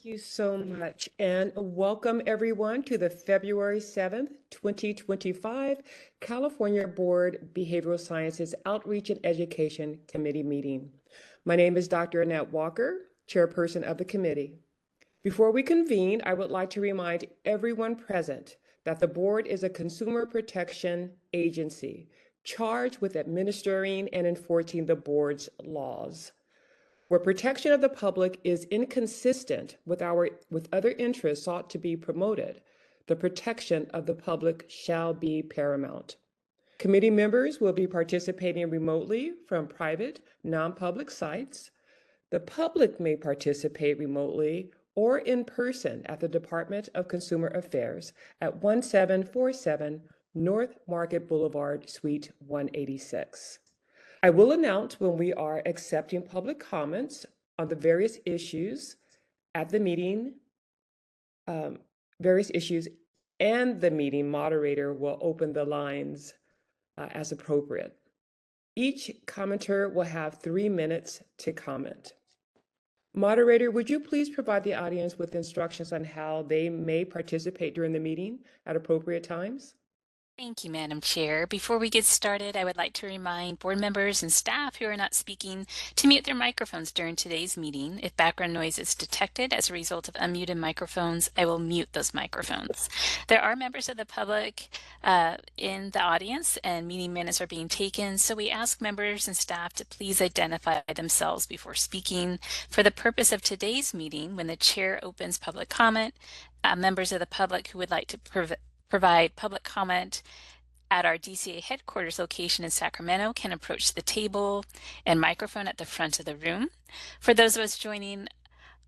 You so much, and welcome everyone to the February 7th, 2025 California Board Behavioral Sciences Outreach and Education Committee meeting. My name is Dr. Annette Walker, Chairperson of the committee. Before we convene, I would like to remind everyone present that the board is a consumer protection agency charged with administering and enforcing the board's laws. Where protection of the public is inconsistent with other interests sought to be promoted, the protection of the public shall be paramount. Committee members will be participating remotely from private, non-public sites. The public may participate remotely or in person at the Department of Consumer Affairs at 1747 North Market Boulevard, Suite 186. I will announce when we are accepting public comments on the various issues at the meeting, various issues, and the meeting moderator will open the lines as appropriate. Each commenter will have 3 minutes to comment. Moderator, would you please provide the audience with instructions on how they may participate during the meeting at appropriate times? Thank you, Madam Chair. Before we get started, I would like to remind board members and staff who are not speaking to mute their microphones during today's meeting. If background noise is detected as a result of unmuted microphones, I will mute those microphones. There are members of the public in the audience and meeting minutes are being taken, so we ask members and staff to please identify themselves before speaking. For the purpose of today's meeting, when the chair opens public comment, members of the public who would like to provide public comment at our DCA headquarters location in Sacramento can approach the table and microphone at the front of the room. For those of us joining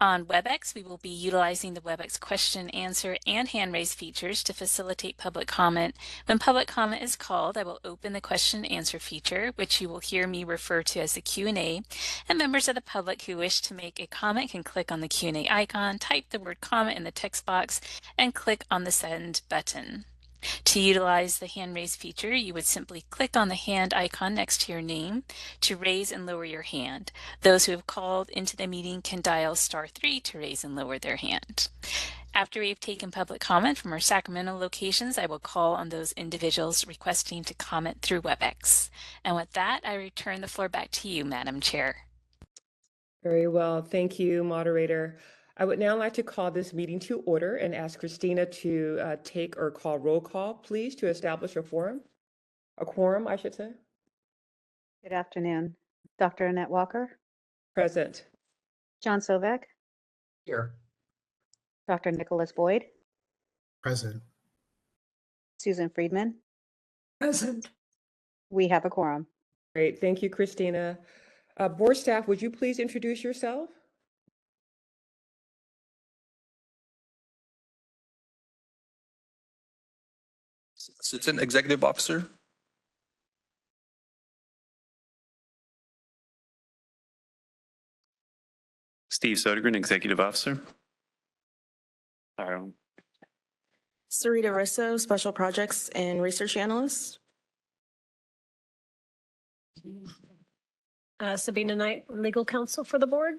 on WebEx, we will be utilizing the WebEx question, answer, and hand raise features to facilitate public comment. When public comment is called, I will open the question and answer feature, which you will hear me refer to as the Q&A, and members of the public who wish to make a comment can click on the Q&A icon, type the word comment in the text box, and click on the send button. To utilize the hand raise feature, you would simply click on the hand icon next to your name to raise and lower your hand. Those who have called into the meeting can dial *3 to raise and lower their hand. After we've taken public comment from our Sacramento locations, I will call on those individuals requesting to comment through WebEx. And with that, I return the floor back to you, Madam Chair. Very well. Thank you, moderator. I would now like to call this meeting to order and ask Christina to take or call roll call, please, to establish a quorum. A quorum, I should say. Good afternoon. Dr. Annette Walker, Present. John Sovek, Here. Dr. Nicholas Boyd, Present. Susan Friedman. Present. We have a quorum. Great. Thank you, Christina. Board staff, would you please introduce yourself? Assistant Executive Officer. Steve Sodergren, Executive Officer. Sarita Risso, Special Projects and Research Analyst. Sabina Knight, Legal Counsel for the board.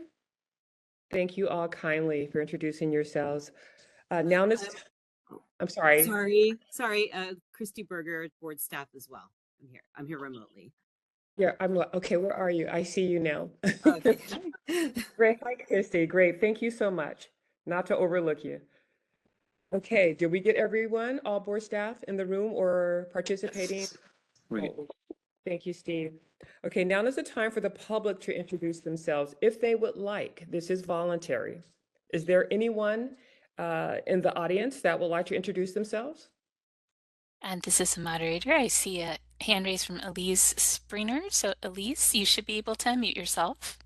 Thank you all kindly for introducing yourselves. Now, I'm sorry. Sorry, Christy Berger, board staff as well. I'm here remotely. Yeah, okay, where are you? I see you now. Okay. Great, hi, Christy. Great, thank you so much. Not to overlook you. Okay, did we get everyone, all board staff in the room or participating? Thank you, Steve. Okay, now is the time for the public to introduce themselves if they would like. This is voluntary. Is there anyone in the audience that would like to introduce themselves? And this is the moderator. I see a hand raised from Elise Springer. So Elise, you should be able to unmute yourself.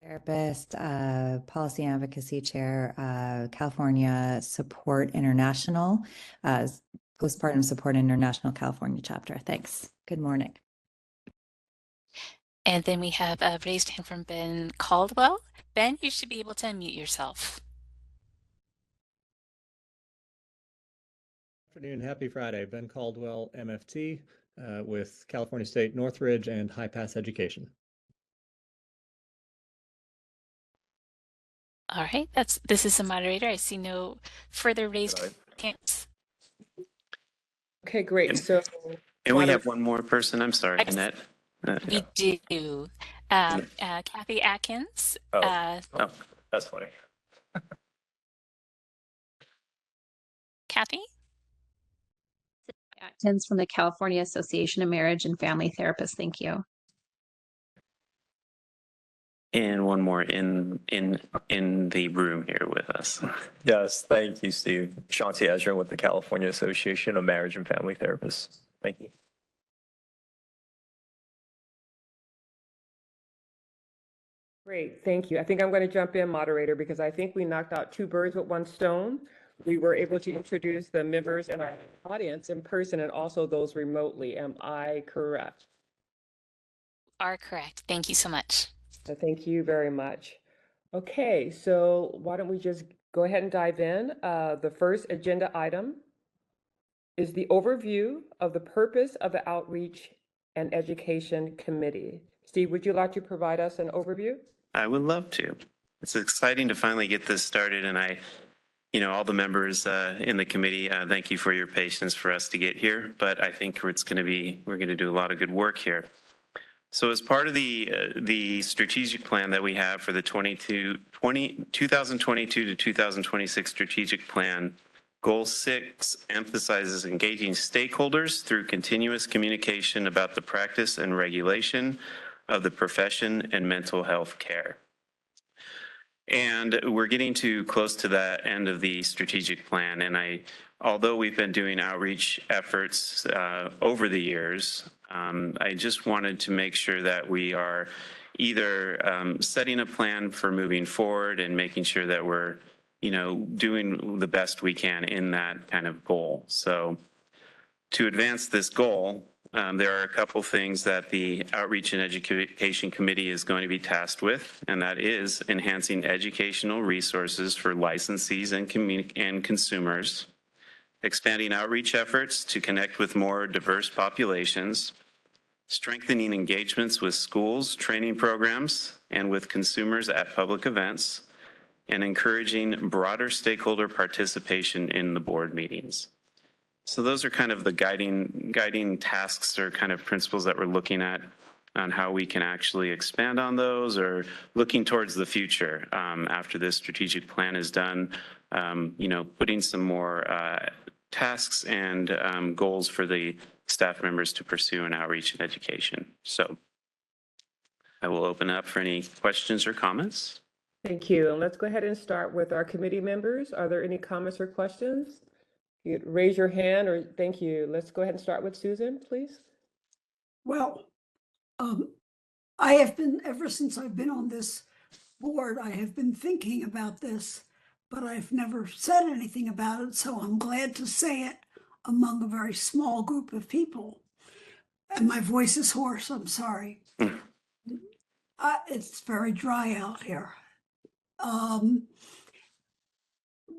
Therapist, Policy and Advocacy Chair, California Support International, Postpartum Support International California Chapter. Thanks. Good morning. And then we have a raised hand from Ben Caldwell. Ben, you should be able to unmute yourself. Afternoon, happy Friday. Ben Caldwell, MFT, with California State Northridge and High Pass Education. All right, this is the moderator. I see no further raised hands. Okay, great. So And we Moder- have one more person. I'm sorry, Ex- Annette. We do. Kathy Atkins. Oh, that's funny. Kathy? Atkins from the California Association of Marriage and Family Therapists. Thank you. And one more in the room here with us. Yes, thank you, Steve. Shanti Ezra with the California Association of Marriage and Family Therapists. Thank you. Great, thank you. I think I'm going to jump in, moderator, because I think we knocked out two birds with one stone. We were able to introduce the members in our audience in person and also those remotely. Am I correct? Are correct. Thank you so much. So thank you very much. Okay, so why don't we just go ahead and dive in. The first agenda item is the overview of the purpose of the Outreach and Education Committee. Steve, would you like to provide us an overview? I would love to. It's exciting to finally get this started, and all the members in the committee, thank you for your patience for us to get here, but I think we're going to do a lot of good work here. So as part of the strategic plan that we have for the 2022 to 2026 strategic plan, Goal 6 emphasizes engaging stakeholders through continuous communication about the practice and regulation of the profession and mental health care. And we're getting too close to that end of the strategic plan. And although we've been doing outreach efforts over the years, I just wanted to make sure that we are either setting a plan for moving forward and making sure that we're, doing the best we can in that kind of goal. So to advance this goal, there are a couple things that the Outreach and Education Committee is going to be tasked with, and that is enhancing educational resources for licensees and consumers, expanding outreach efforts to connect with more diverse populations, strengthening engagements with schools, training programs, and with consumers at public events, and encouraging broader stakeholder participation in the board meetings. So those are kind of the guiding tasks or kind of principles that we're looking at on how we can actually expand on those or looking towards the future after this strategic plan is done, putting some more tasks and goals for the staff members to pursue in outreach and education. So I will open up for any questions or comments. Thank you. And let's go ahead and start with our committee members. Are there any comments or questions? You raise your hand or thank you. Let's go ahead and start with Susan, please. Well, I have been, ever since I've been on this board, I have been thinking about this, but I've never said anything about it. So I'm glad to say it among a very small group of people. And my voice is hoarse, I'm sorry. It's very dry out here.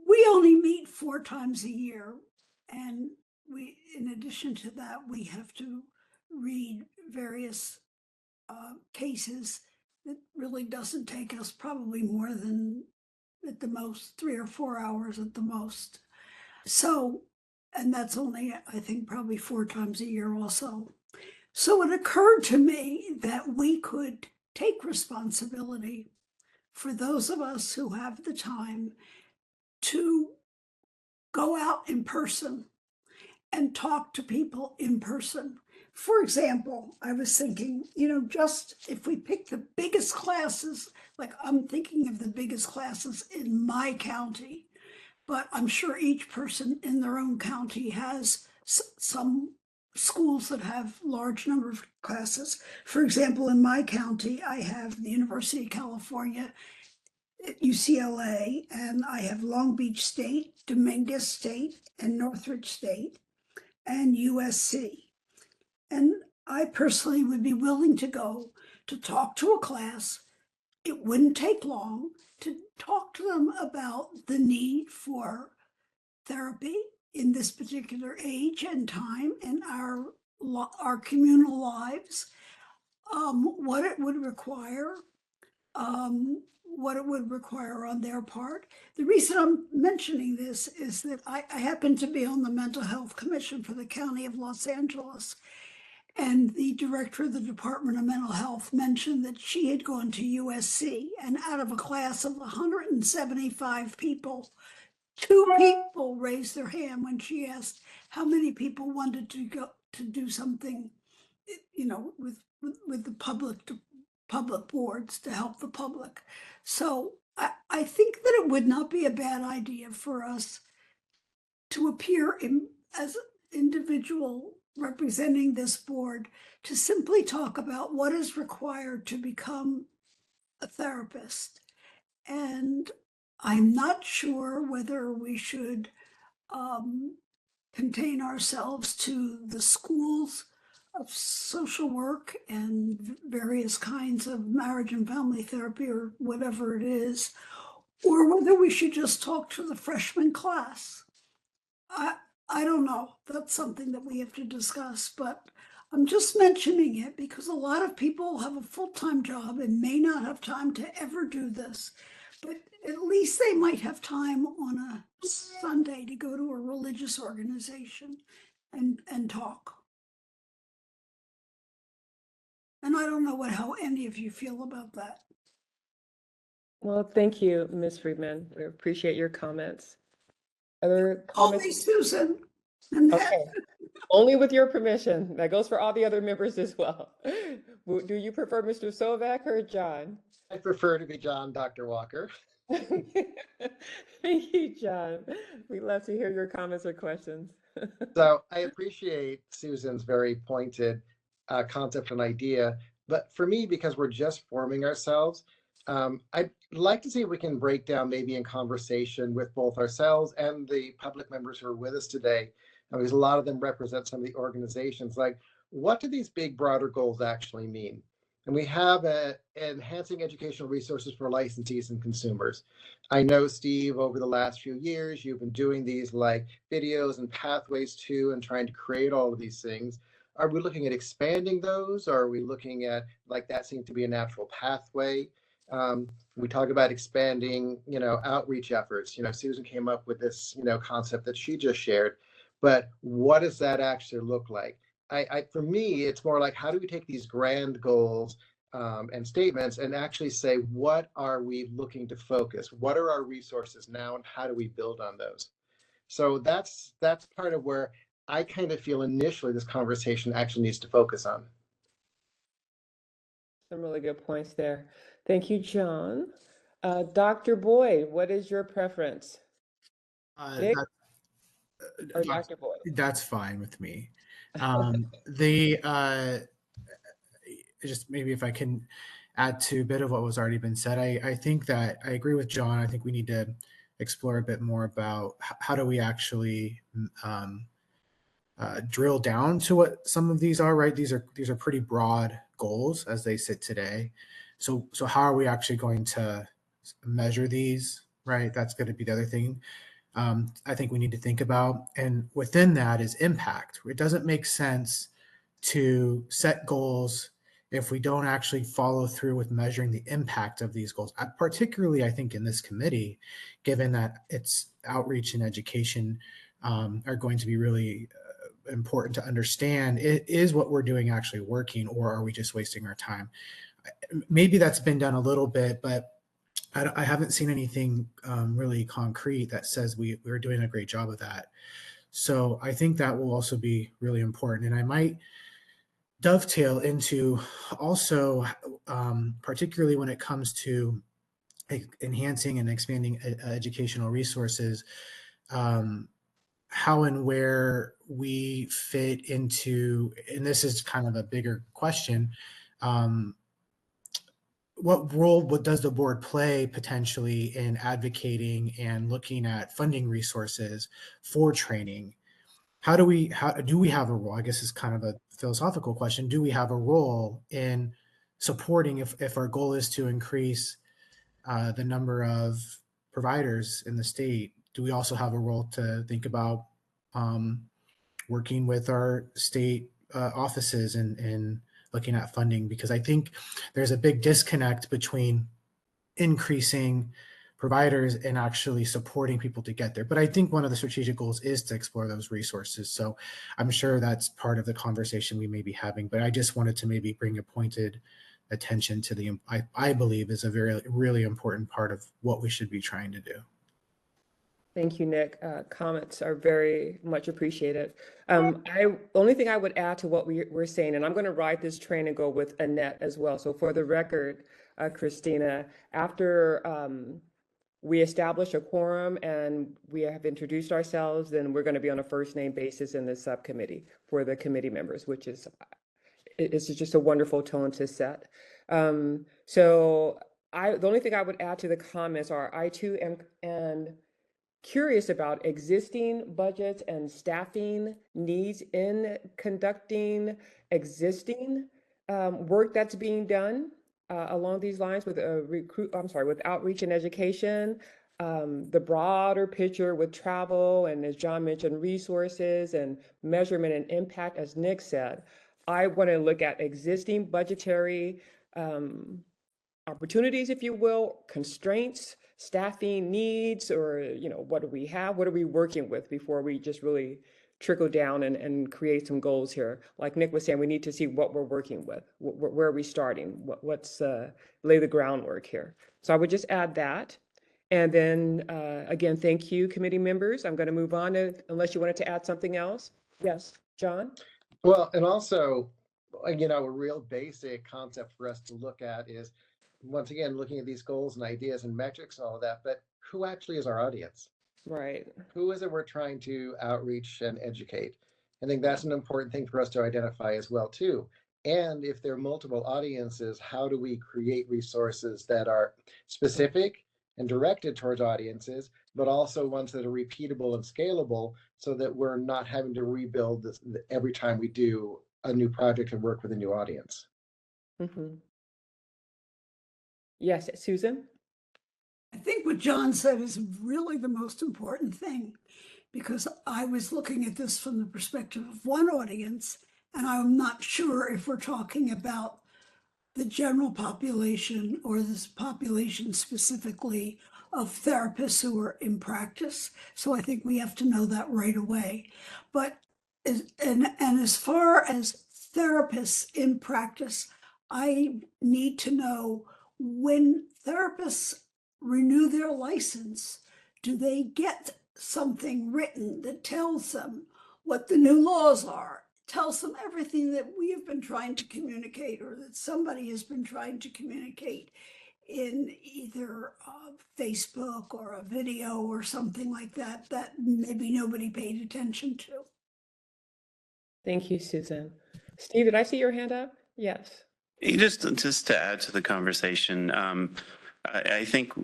We only meet 4 times a year, and in addition to that, we have to read various cases that really doesn't take us probably more than at the most 3 or 4 hours at the most. So, and that's only, I think, probably 4 times a year also. So it occurred to me that we could take responsibility for those of us who have the time to go out in person and talk to people in person. For example, I was thinking, just if we pick the biggest classes, like I'm thinking of the biggest classes in my county, but I'm sure each person in their own county has some schools that have large number of classes. For example, in my county, I have the University of California, UCLA, and I have Long Beach State, Dominguez State, and Northridge State, and USC. And I personally would be willing to go to talk to a class. It wouldn't take long to talk to them about the need for therapy in this particular age and time in our communal lives, what it would require, what it would require on their part. The reason I'm mentioning this is that I happen to be on the Mental Health Commission for the County of Los Angeles. And the director of the Department of Mental Health mentioned that she had gone to USC, and out of a class of 175 people, 2 people raised their hand when she asked how many people wanted to go to do something, you know, with the public boards to help the public. So I think that it would not be a bad idea for us to appear as individual representing this board to simply talk about what is required to become a therapist. And I'm not sure whether we should contain ourselves to the schools of social work and various kinds of marriage and family therapy or whatever it is, or whether we should just talk to the freshman class. I don't know. That's something that we have to discuss, but I'm just mentioning it because a lot of people have a full-time job and may not have time to ever do this, but at least they might have time on a Sunday to go to a religious organization and talk. And I don't know how any of you feel about that. Well, thank you, Ms. Friedman. We appreciate your comments. Other comments? Only Susan. And Okay, only with your permission. That goes for all the other members as well. Do you prefer Mr. Sovak or John? I prefer to be John, Dr. Walker. Thank you, John. We'd love to hear your comments or questions. So I appreciate Susan's very pointed concept and idea. But for me, because we're just forming ourselves, I'd like to see if we can break down maybe in conversation with both ourselves and the public members who are with us today, because a lot of them represent some of the organizations, like what do these big broader goals actually mean? And we have enhancing educational resources for licensees and consumers. I know, Steve, over the last few years, you've been doing these like videos and pathways to and trying to create all of these things. Are we looking at expanding those? Or are we looking at like that seems to be a natural pathway? We talk about expanding, outreach efforts. Susan came up with this, concept that she just shared, but what does that actually look like? For me, it's more like, how do we take these grand goals and statements and actually say, what are we looking to focus? What are our resources now and how do we build on those? So that's part of where I kind of feel initially this conversation actually needs to focus on. Some really good points there. Thank you, John. Dr. Boyd, what is your preference? Dick or Dr. Boyd? That's fine with me. Just maybe if I can add to a bit of what was already been said, I think that I agree with John. I think we need to explore a bit more about how do we actually drill down to what some of these are, right? These are pretty broad goals as they sit today. So how are we actually going to measure these, right? That's going to be the other thing I think we need to think about. And within that is impact. It doesn't make sense to set goals if we don't actually follow through with measuring the impact of these goals, particularly I think in this committee, given that its outreach and education are going to be really important to understand. Is what we're doing actually working, or are we just wasting our time? Maybe that's been done a little bit, but I haven't seen anything really concrete that says we're doing a great job of that. So I think that will also be really important. And I might dovetail into also, particularly when it comes to enhancing and expanding educational resources, how and where we fit into, and this is kind of a bigger question, what role does the board play potentially in advocating and looking at funding resources for training? How do we have a role? I guess it's kind of a philosophical question. Do we have a role in supporting if our goal is to increase the number of providers in the state? Do we also have a role to think about working with our state offices and looking at funding? Because I think there's a big disconnect between increasing providers and actually supporting people to get there. But I think one of the strategic goals is to explore those resources. So I'm sure that's part of the conversation we may be having, but I just wanted to maybe bring a pointed attention to the, I believe is a really important part of what we should be trying to do. Thank you, Nick. Comments are very much appreciated. Only thing I would add to what we're saying, and I'm going to ride this train and go with Annette as well. So for the record, Christina, after we establish a quorum and we have introduced ourselves, then we're going to be on a first name basis in the subcommittee for the committee members, which is it's just a wonderful tone to set. So the only thing I would add to the comments are I too am curious about existing budgets and staffing needs in conducting existing work that's being done along these lines with with outreach and education, the broader picture with travel, and as John mentioned, resources and measurement and impact, as Nick said. I want to look at existing budgetary opportunities, if you will, constraints, staffing needs, or, what do we have? What are we working with before we just really trickle down and create some goals here? Like Nick was saying, we need to see what we're working with. Where are we starting? What's lay the groundwork here? So I would just add that. And then again, thank you, committee members. I'm going to move on unless you wanted to add something else. Yes, John? Well, and also, a real basic concept for us to look at is, once again, looking at these goals and ideas and metrics and all of that, but who actually is our audience? Right. Who is it we're trying to outreach and educate? I think that's an important thing for us to identify as well, too. And if there are multiple audiences, how do we create resources that are specific and directed towards audiences, but also ones that are repeatable and scalable so that we're not having to rebuild this every time we do a new project and work with a new audience? Mm-hmm. Yes, Susan? I think what John said is really the most important thing, because I was looking at this from the perspective of one audience, and I'm not sure if we're talking about the general population or this population specifically of therapists who are in practice. So I think we have to know that right away. But as far as therapists in practice, I need to know, when therapists renew their license, do they get something written that tells them what the new laws are, tells them everything that we have been trying to communicate, or that somebody has been trying to communicate in either Facebook or a video or something like that, that maybe nobody paid attention to? Thank you, Susan. Steve, did I see your hand up? Yes. Just to add to the conversation, I think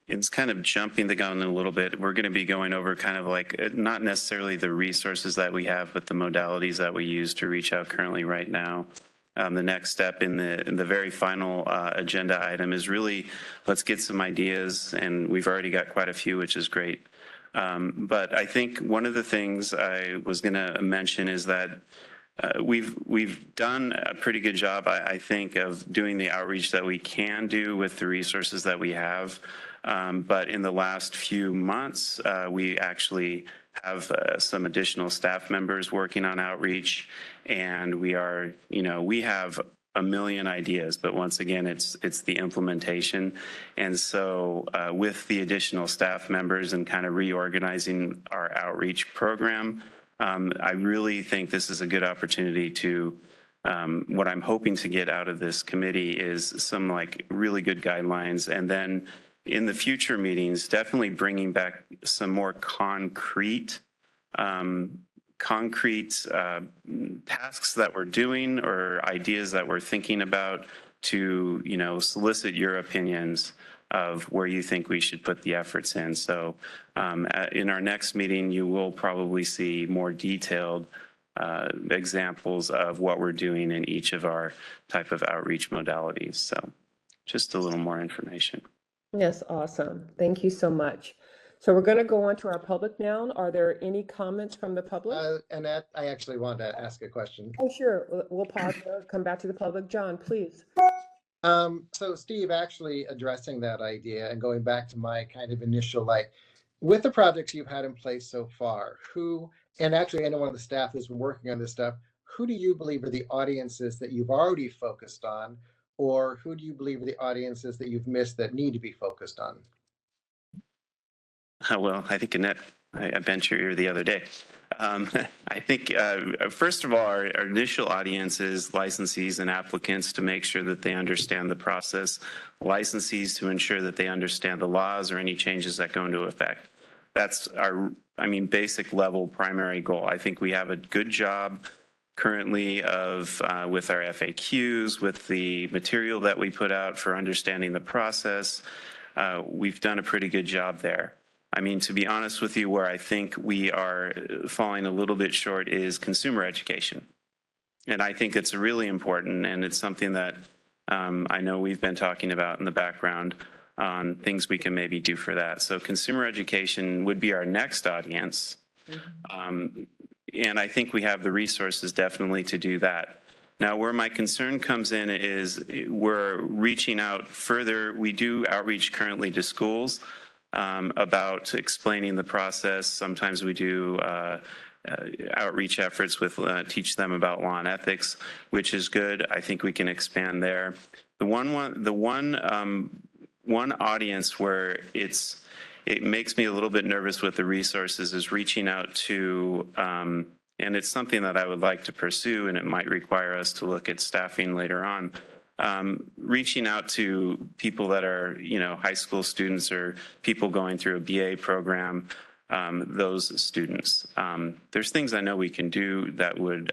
it's kind of jumping the gun a little bit. We're going to be going over kind of like not necessarily the resources that we have, but the modalities that we use to reach out currently right now. The next step in the very final agenda item is really, let's get some ideas, and we've already got quite a few, which is great. But I think one of the things I was going to mention is that we've done a pretty good job, I think, of doing the outreach that we can do with the resources that we have. But in the last few months, we actually have some additional staff members working on outreach, and we have a million ideas, but once again, it's the implementation. And so with the additional staff members and kind of reorganizing our outreach program, I really think this is a good opportunity to, what I'm hoping to get out of this committee is some really good guidelines. And then in the future meetings, definitely bringing back some more concrete tasks that we're doing or ideas that we're thinking about to, solicit your opinions of where you think we should put the efforts in. So in our next meeting, you will probably see more detailed examples of what we're doing in each of our type of outreach modalities. So just a little more information. Yes, awesome. Thank you so much. So we're going to go on to our public now. Are there any comments from the public? Annette, I actually wanted to ask a question. Oh, sure. We'll pause there, come back to the public. John, please. So Steve, actually addressing that idea and going back to my kind of initial, like, with the projects you've had in place so far, and actually anyone on the staff who's been working on this stuff, who do you believe are the audiences that you've already focused on, or who do you believe are the audiences that you've missed that need to be focused on? Well, I think Annette, I bent your ear the other day. I think, first of all, our initial audience is licensees and applicants to make sure that they understand the process, licensees to ensure that they understand the laws or any changes that go into effect. That's our, basic level primary goal. I think we have a good job currently with our FAQs, with the material that we put out for understanding the process. We've done a pretty good job there. To be honest with you, where I think we are falling a little bit short is consumer education. And I think it's really important, and it's something that I know we've been talking about in the background on things we can maybe do for that. So consumer education would be our next audience. And I think we have the resources definitely to do that. Now, where my concern comes in is we're reaching out further. We do outreach currently to schools about explaining the process. Sometimes we do outreach efforts with teach them about law and ethics, which is good. I think we can expand there. The one audience where it makes me a little bit nervous with the resources is reaching out to, and it's something that I would like to pursue, and it might require us to look at staffing later on. Reaching out to people that are, high school students or people going through a BA program, those students. There's things I know we can do that would,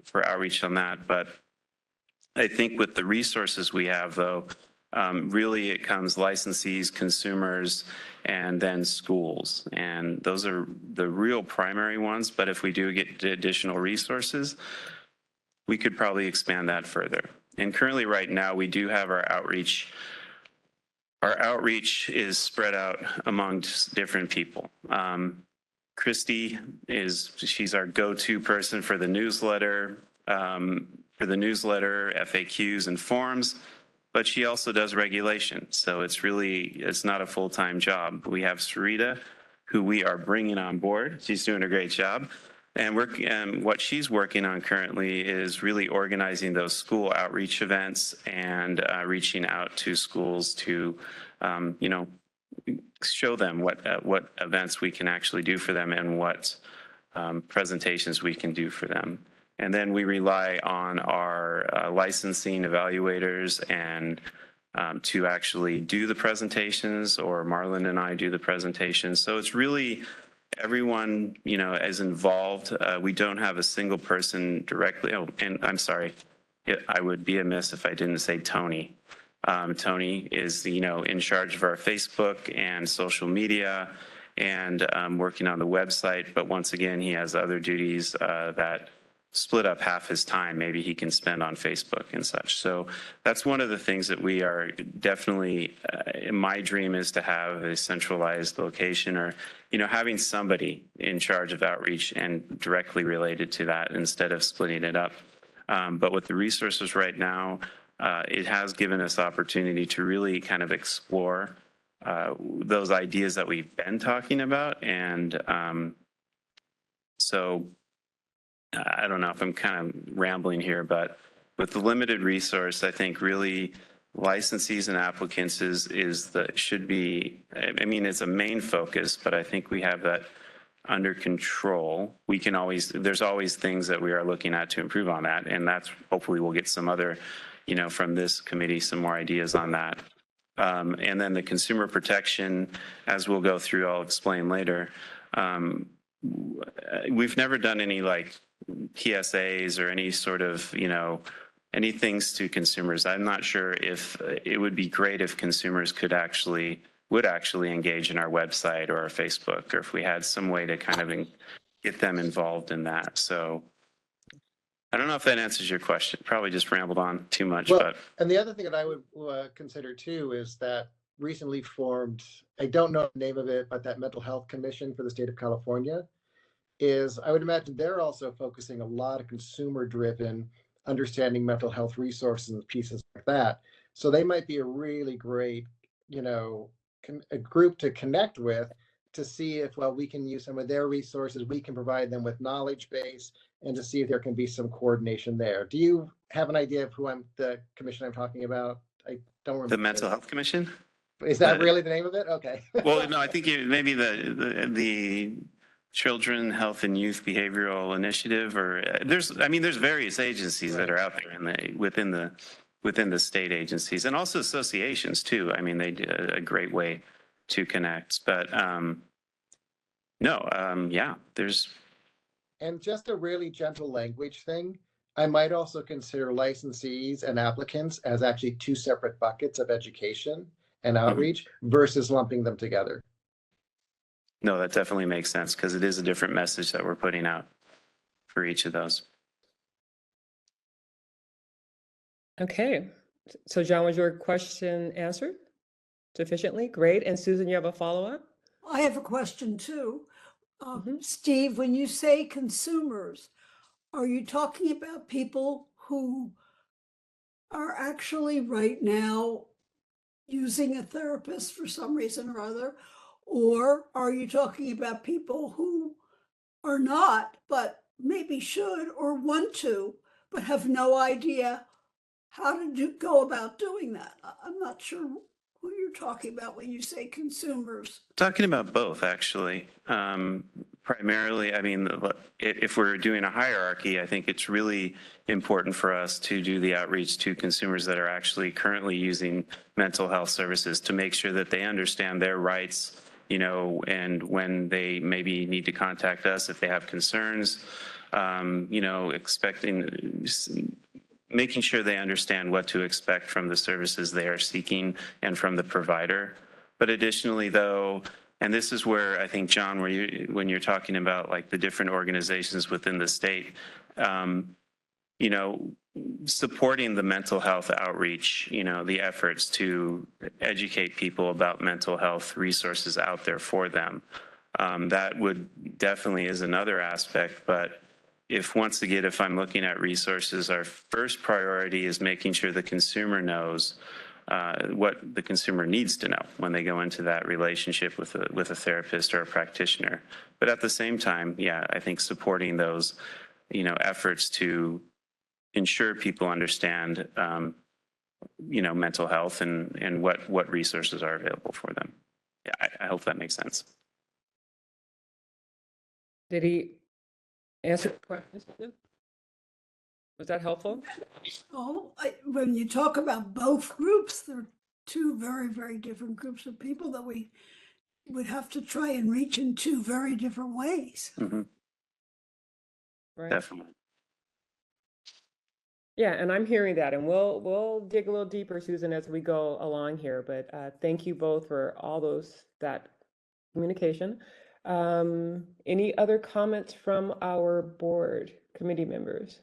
for outreach on that, but I think with the resources we have, though, really it comes licensees, consumers, and then schools. And those are the real primary ones, but if we do get additional resources, we could probably expand that further. And currently right now, we do have our outreach. Our outreach is spread out among different people. Christy she's our go-to person for the newsletter, FAQs and forms, but she also does regulation. So it's not a full-time job. We have Sarita, who we are bringing on board. She's doing a great job. And what she's working on currently is really organizing those school outreach events and reaching out to schools to, show them what events we can actually do for them and what presentations we can do for them. And then we rely on our licensing evaluators and to actually do the presentations, or Marlon and I do the presentations. So it's really everyone, is involved. We don't have a single person directly. Oh, and I'm sorry, I would be amiss if I didn't say Tony. Tony is, in charge of our Facebook and social media and working on the website. But once again, he has other duties that split up half his time maybe he can spend on Facebook and such. So that's one of the things that we are definitely, my dream is to have a centralized location, or, having somebody in charge of outreach and directly related to that instead of splitting it up. But with the resources right now, it has given us opportunity to really kind of explore those ideas that we've been talking about. And so I don't know if I'm kind of rambling here, but with the limited resource, I think really licensees and applicants should be, it's a main focus, but I think we have that under control. There's always things that we are looking at to improve on that. And that's, hopefully we'll get some other, from this committee, some more ideas on that. And then the consumer protection, as we'll go through, I'll explain later. We've never done any PSAs or any sort of, any things to consumers. I'm not sure if it would be great if consumers would actually engage in our website or our Facebook, or if we had some way to kind of get them involved in that. So I don't know if that answers your question. Probably just rambled on too much, but. And the other thing that I would consider too is that recently formed, I don't know the name of it, but that Mental Health Commission for the state of California I would imagine they're also focusing a lot of consumer driven understanding mental health resources and pieces like that. So they might be a really great, a group to connect with to see if, well, we can use some of their resources, we can provide them with knowledge base, and to see if there can be some coordination there. Do you have an idea of the commission I'm talking about? I don't remember. The Mental Health Commission? Is that really the name of it? Okay. Well, no, I think maybe the Children Health and Youth Behavioral Initiative, or there's various agencies that are out there within the state agencies, and also associations too. I mean, they do a great way to connect. But there's. And just a really gentle language thing, I might also consider licensees and applicants as actually two separate buckets of education and outreach versus lumping them together. No, that definitely makes sense because it is a different message that we're putting out for each of those. Okay, so John, was your question answered sufficiently? Great. And Susan, you have a follow-up? I have a question too. Steve, when you say consumers, are you talking about people who are actually right now using a therapist for some reason or other? Or are you talking about people who are not, but maybe should or want to, but have no idea how to go about doing that? I'm not sure who you're talking about when you say consumers. Talking about both, actually. Primarily, I mean, if we're doing a hierarchy, I think it's really important for us to do the outreach to consumers that are actually currently using mental health services to make sure that they understand their rights, and when they maybe need to contact us if they have concerns, making sure they understand what to expect from the services they are seeking and from the provider. But additionally, though, and this is where I think, John, when you're talking about like the different organizations within the state, supporting the mental health outreach, the efforts to educate people about mental health resources out there for them. That would definitely is another aspect. But if I'm looking at resources, our first priority is making sure the consumer knows what the consumer needs to know when they go into that relationship with a therapist or a practitioner. But at the same time, I think supporting those, efforts to ensure people understand, mental health and what resources are available for them. Yeah, I hope that makes sense. Did he answer the question? Was that helpful? When you talk about both groups, they're two very, very different groups of people that we would have to try and reach in two very different ways. Right. Definitely. Yeah, and I'm hearing that, and we'll dig a little deeper, Susan, as we go along here. But thank you both for all that communication. Any other comments from our board committee members?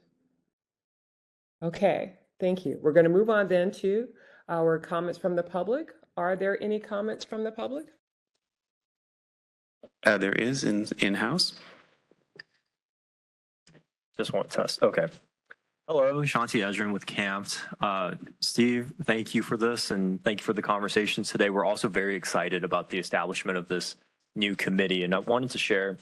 Okay, thank you. We're going to move on then to our comments from the public. Are there any comments from the public? There is in-house. Just one test. Okay. Hello, Shanti Ezrin with CAMPT. Steve, thank you for this and thank you for the conversation today. We're also very excited about the establishment of this new committee, and I wanted to share,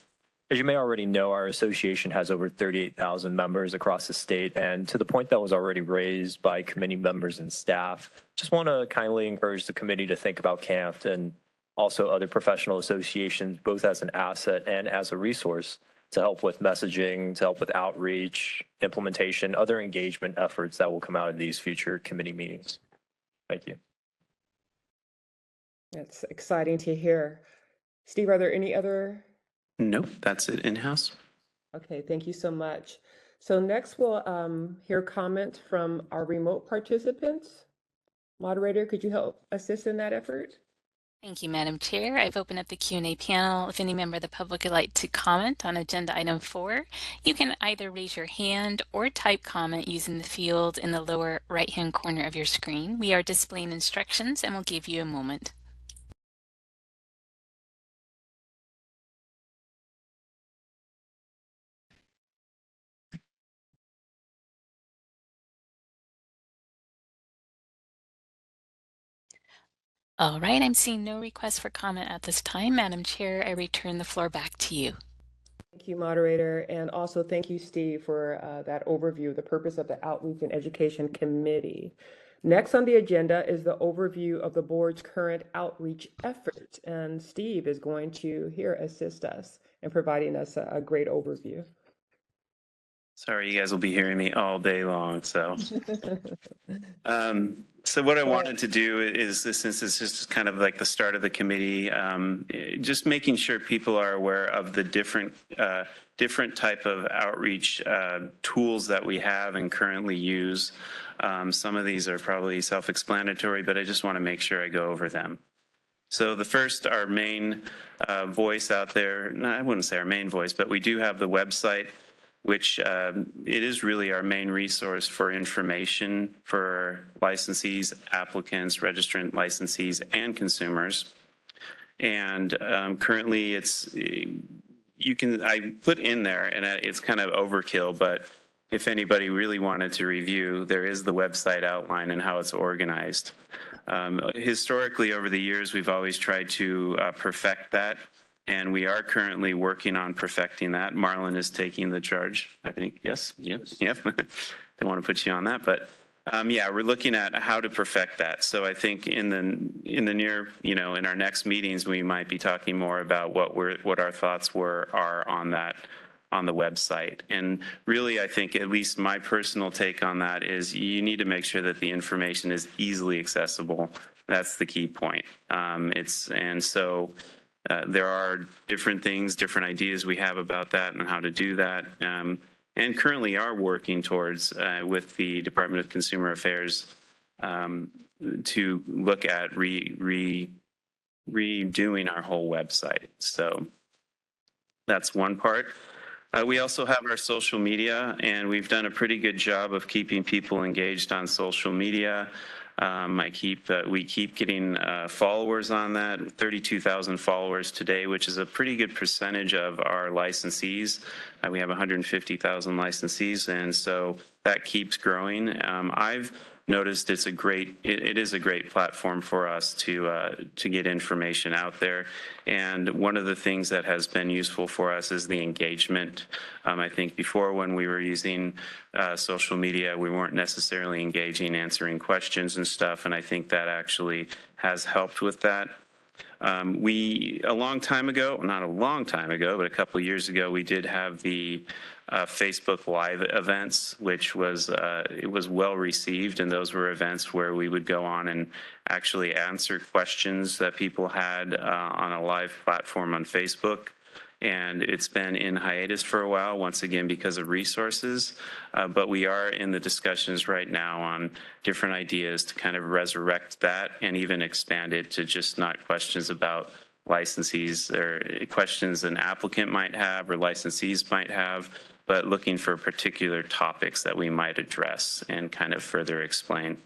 as you may already know, our association has over 38,000 members across the state, and to the point that was already raised by committee members and staff, just want to kindly encourage the committee to think about CAMPT and also other professional associations, both as an asset and as a resource to help with messaging, to help with outreach, implementation, other engagement efforts that will come out of these future committee meetings. Thank you. That's exciting to hear. Steve, are there any other? Nope, that's it in-house. Okay, thank you so much. So next we'll hear comments from our remote participants. Moderator, could you help assist in that effort? Thank you, Madam Chair. I've opened up the Q&A panel. If any member of the public would like to comment on agenda item 4, you can either raise your hand or type comment using the field in the lower right-hand corner of your screen. We are displaying instructions and we'll give you a moment. All right, I'm seeing no requests for comment at this time. Madam Chair, I return the floor back to you. Thank you, moderator. And also thank you, Steve, for that overview, the purpose of the Outreach and Education Committee. Next on the agenda is the overview of the board's current outreach efforts. And Steve is going to here assist us in providing us a great overview. Sorry, you guys will be hearing me all day long. So, so what I wanted to do is, since this is kind of like the start of the committee, just making sure people are aware of the different type of outreach tools that we have and currently use. Some of these are probably self-explanatory, but I just want to make sure I go over them. So the first, our main voice out there, no, I wouldn't say our main voice, but we do have the website, which it is really our main resource for information for licensees, applicants, registrant licensees, and consumers. And currently I put in there, and it's kind of overkill, but if anybody really wanted to review, there is the website outline and how it's organized. Historically, over the years, we've always tried to perfect that. And we are currently working on perfecting that. Marlon is taking the charge, I think. Yes. Yep. Don't want to put you on that, but yeah, we're looking at how to perfect that. So I think in the near, in our next meetings, we might be talking more about what our thoughts are on that, on the website. And really, I think at least my personal take on that is you need to make sure that the information is easily accessible. That's the key point. There are different things, different ideas we have about that and how to do that, and currently are working towards with the Department of Consumer Affairs to look at redoing our whole website. So that's one part. We also have our social media, and we've done a pretty good job of keeping people engaged on social media. We keep getting followers on that, 32,000 followers today, which is a pretty good percentage of our licensees. We have 150,000 licensees, and so that keeps growing. I've noticed it is a great platform for us to get information out there. And one of the things that has been useful for us is the engagement. I think before, when we were using social media, we weren't necessarily engaging, answering questions and stuff. And I think that actually has helped with that. A long time ago, not a long time ago, but a couple of years ago, we did have the Facebook Live events, which was it was well received, and those were events where we would go on and actually answer questions that people had on a live platform on Facebook. And it's been in hiatus for a while, once again, because of resources. But we are in the discussions right now on different ideas to kind of resurrect that and even expand it to just not questions about licensees or questions an applicant might have or licensees might have, but looking for particular topics that we might address and kind of further explain.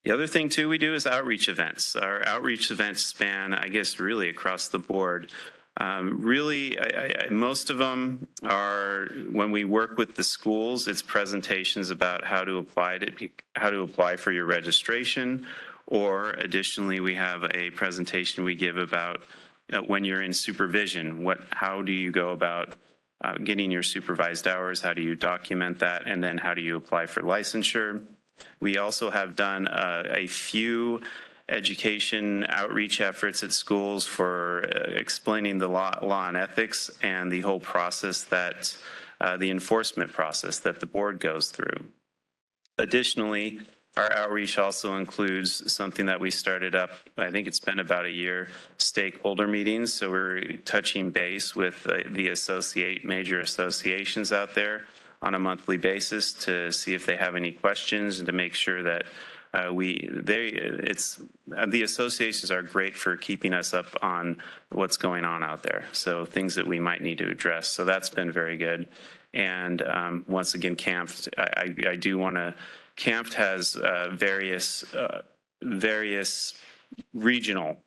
The other thing, too, we do is outreach events. Our outreach events span, I guess, really across the board. Most of them are, when we work with the schools, it's presentations about how to apply for your registration, or additionally, we have a presentation we give about when you're in supervision, how do you go about getting your supervised hours, how do you document that, and then how do you apply for licensure. We also have done a few education outreach efforts at schools for explaining the law and ethics and the whole process that the enforcement process that the board goes through. Additionally, our outreach also includes something that we started up, I think it's been about a year, stakeholder meetings. So we're touching base with the major associations out there on a monthly basis to see if they have any questions and to make sure that the associations are great for keeping us up on what's going on out there. So things that we might need to address. So that's been very good. And once again, CAMFT, I do want to, CAMFT has various regional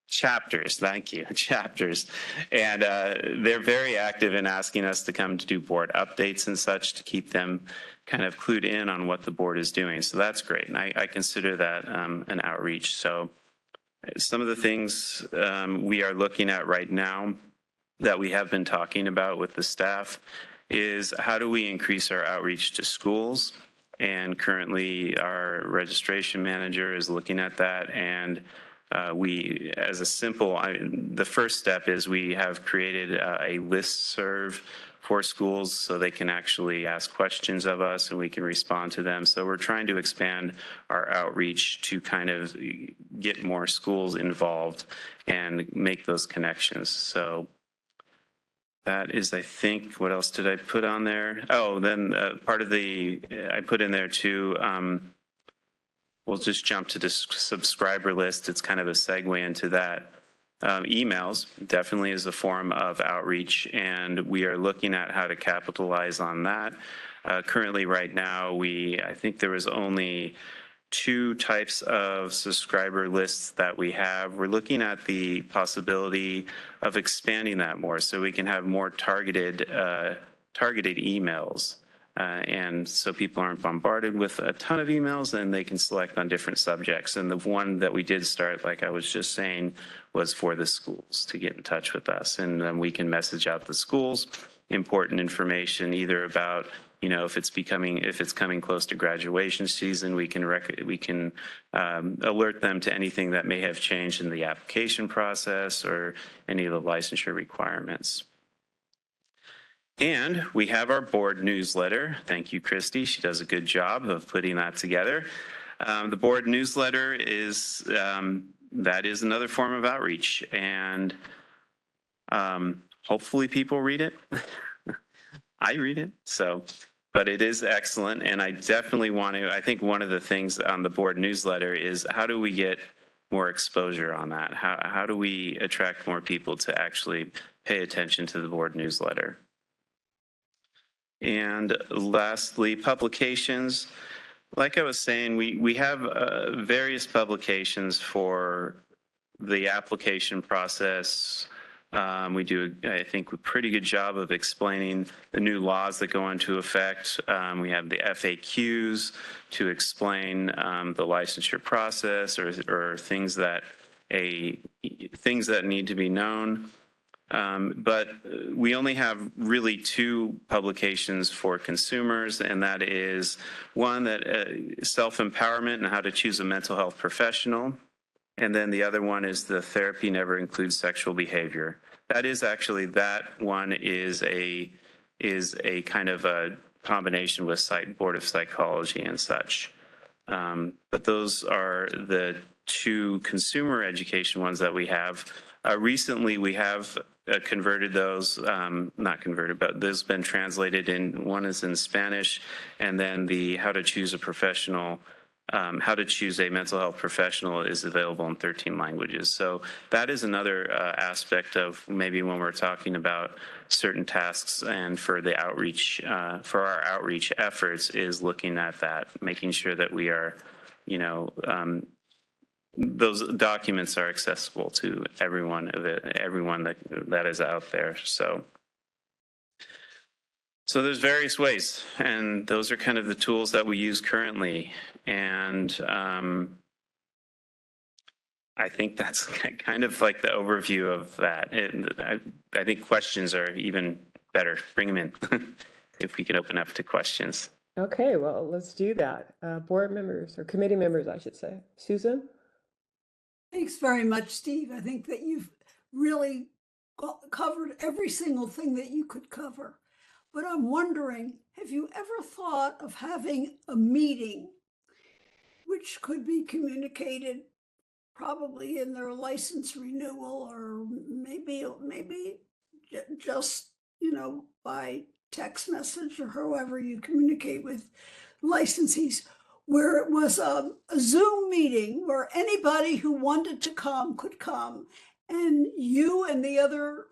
chapters, thank you, chapters. And they're very active in asking us to come to do board updates and such to keep them kind of clued in on what the board is doing. So that's great. And I consider that an outreach. So some of the things we are looking at right now that we have been talking about with the staff is how do we increase our outreach to schools? And currently our registration manager is looking at that. And we, as a simple, the first step is we have created a listserv for schools so they can actually ask questions of us and we can respond to them. So we're trying to expand our outreach to kind of get more schools involved and make those connections. So that is, I think, what else did I put on there? Oh, then part of the, I put in there too, we'll just jump to the subscriber list. It's kind of a segue into that. Emails definitely is a form of outreach, and we are looking at how to capitalize on that. Currently, right now, I think there was only 2 types of subscriber lists that we have. We're looking at the possibility of expanding that more so we can have more targeted emails. And so people aren't bombarded with a ton of emails and they can select on different subjects. And the one that we did start, like I was just saying, was for the schools to get in touch with us. And then we can message out the schools important information either about, you know, if it's coming close to graduation season, we can alert them to anything that may have changed in the application process or any of the licensure requirements. And we have our board newsletter. Thank you, Christy. She does a good job of putting that together. The board newsletter is, that is another form of outreach. And hopefully people read it. I read it, but it is excellent. And I definitely I think one of the things on the board newsletter is how do we get more exposure on that? How do we attract more people to actually pay attention to the board newsletter? And lastly, publications. Like I was saying, we have various publications for the application process. We do, I think, a pretty good job of explaining the new laws that go into effect. We have the FAQs to explain the licensure process or things that need to be known. But we only have really 2 publications for consumers, and that is one that self-empowerment and how to choose a mental health professional. And then the other one is the therapy never includes sexual behavior. That is actually, that one is a kind of a combination with Board of Psychology and such. But those are the 2 consumer education ones that we have. Recently, we have converted those, not converted, but those been translated in, one is in Spanish, and then the how to choose a professional, how to choose a mental health professional is available in 13 languages. So that is another aspect of maybe when we're talking about certain tasks and for the outreach, for our outreach efforts is looking at that, making sure that we are, you know, those documents are accessible to everyone that is out there. So there's various ways, and those are kind of the tools that we use currently. And I think that's kind of like the overview of that. I think questions are even better. Bring them in if we can open up to questions. Okay, well, let's do that. Board members or committee members, I should say. Susan? Thanks very much, Steve. I think that you've really covered every single thing that you could cover. But I'm wondering, have you ever thought of having a meeting which could be communicated probably in their license renewal or maybe just, you know, by text message or however you communicate with licensees, where it was a Zoom meeting where anybody who wanted to come could come, and you and the other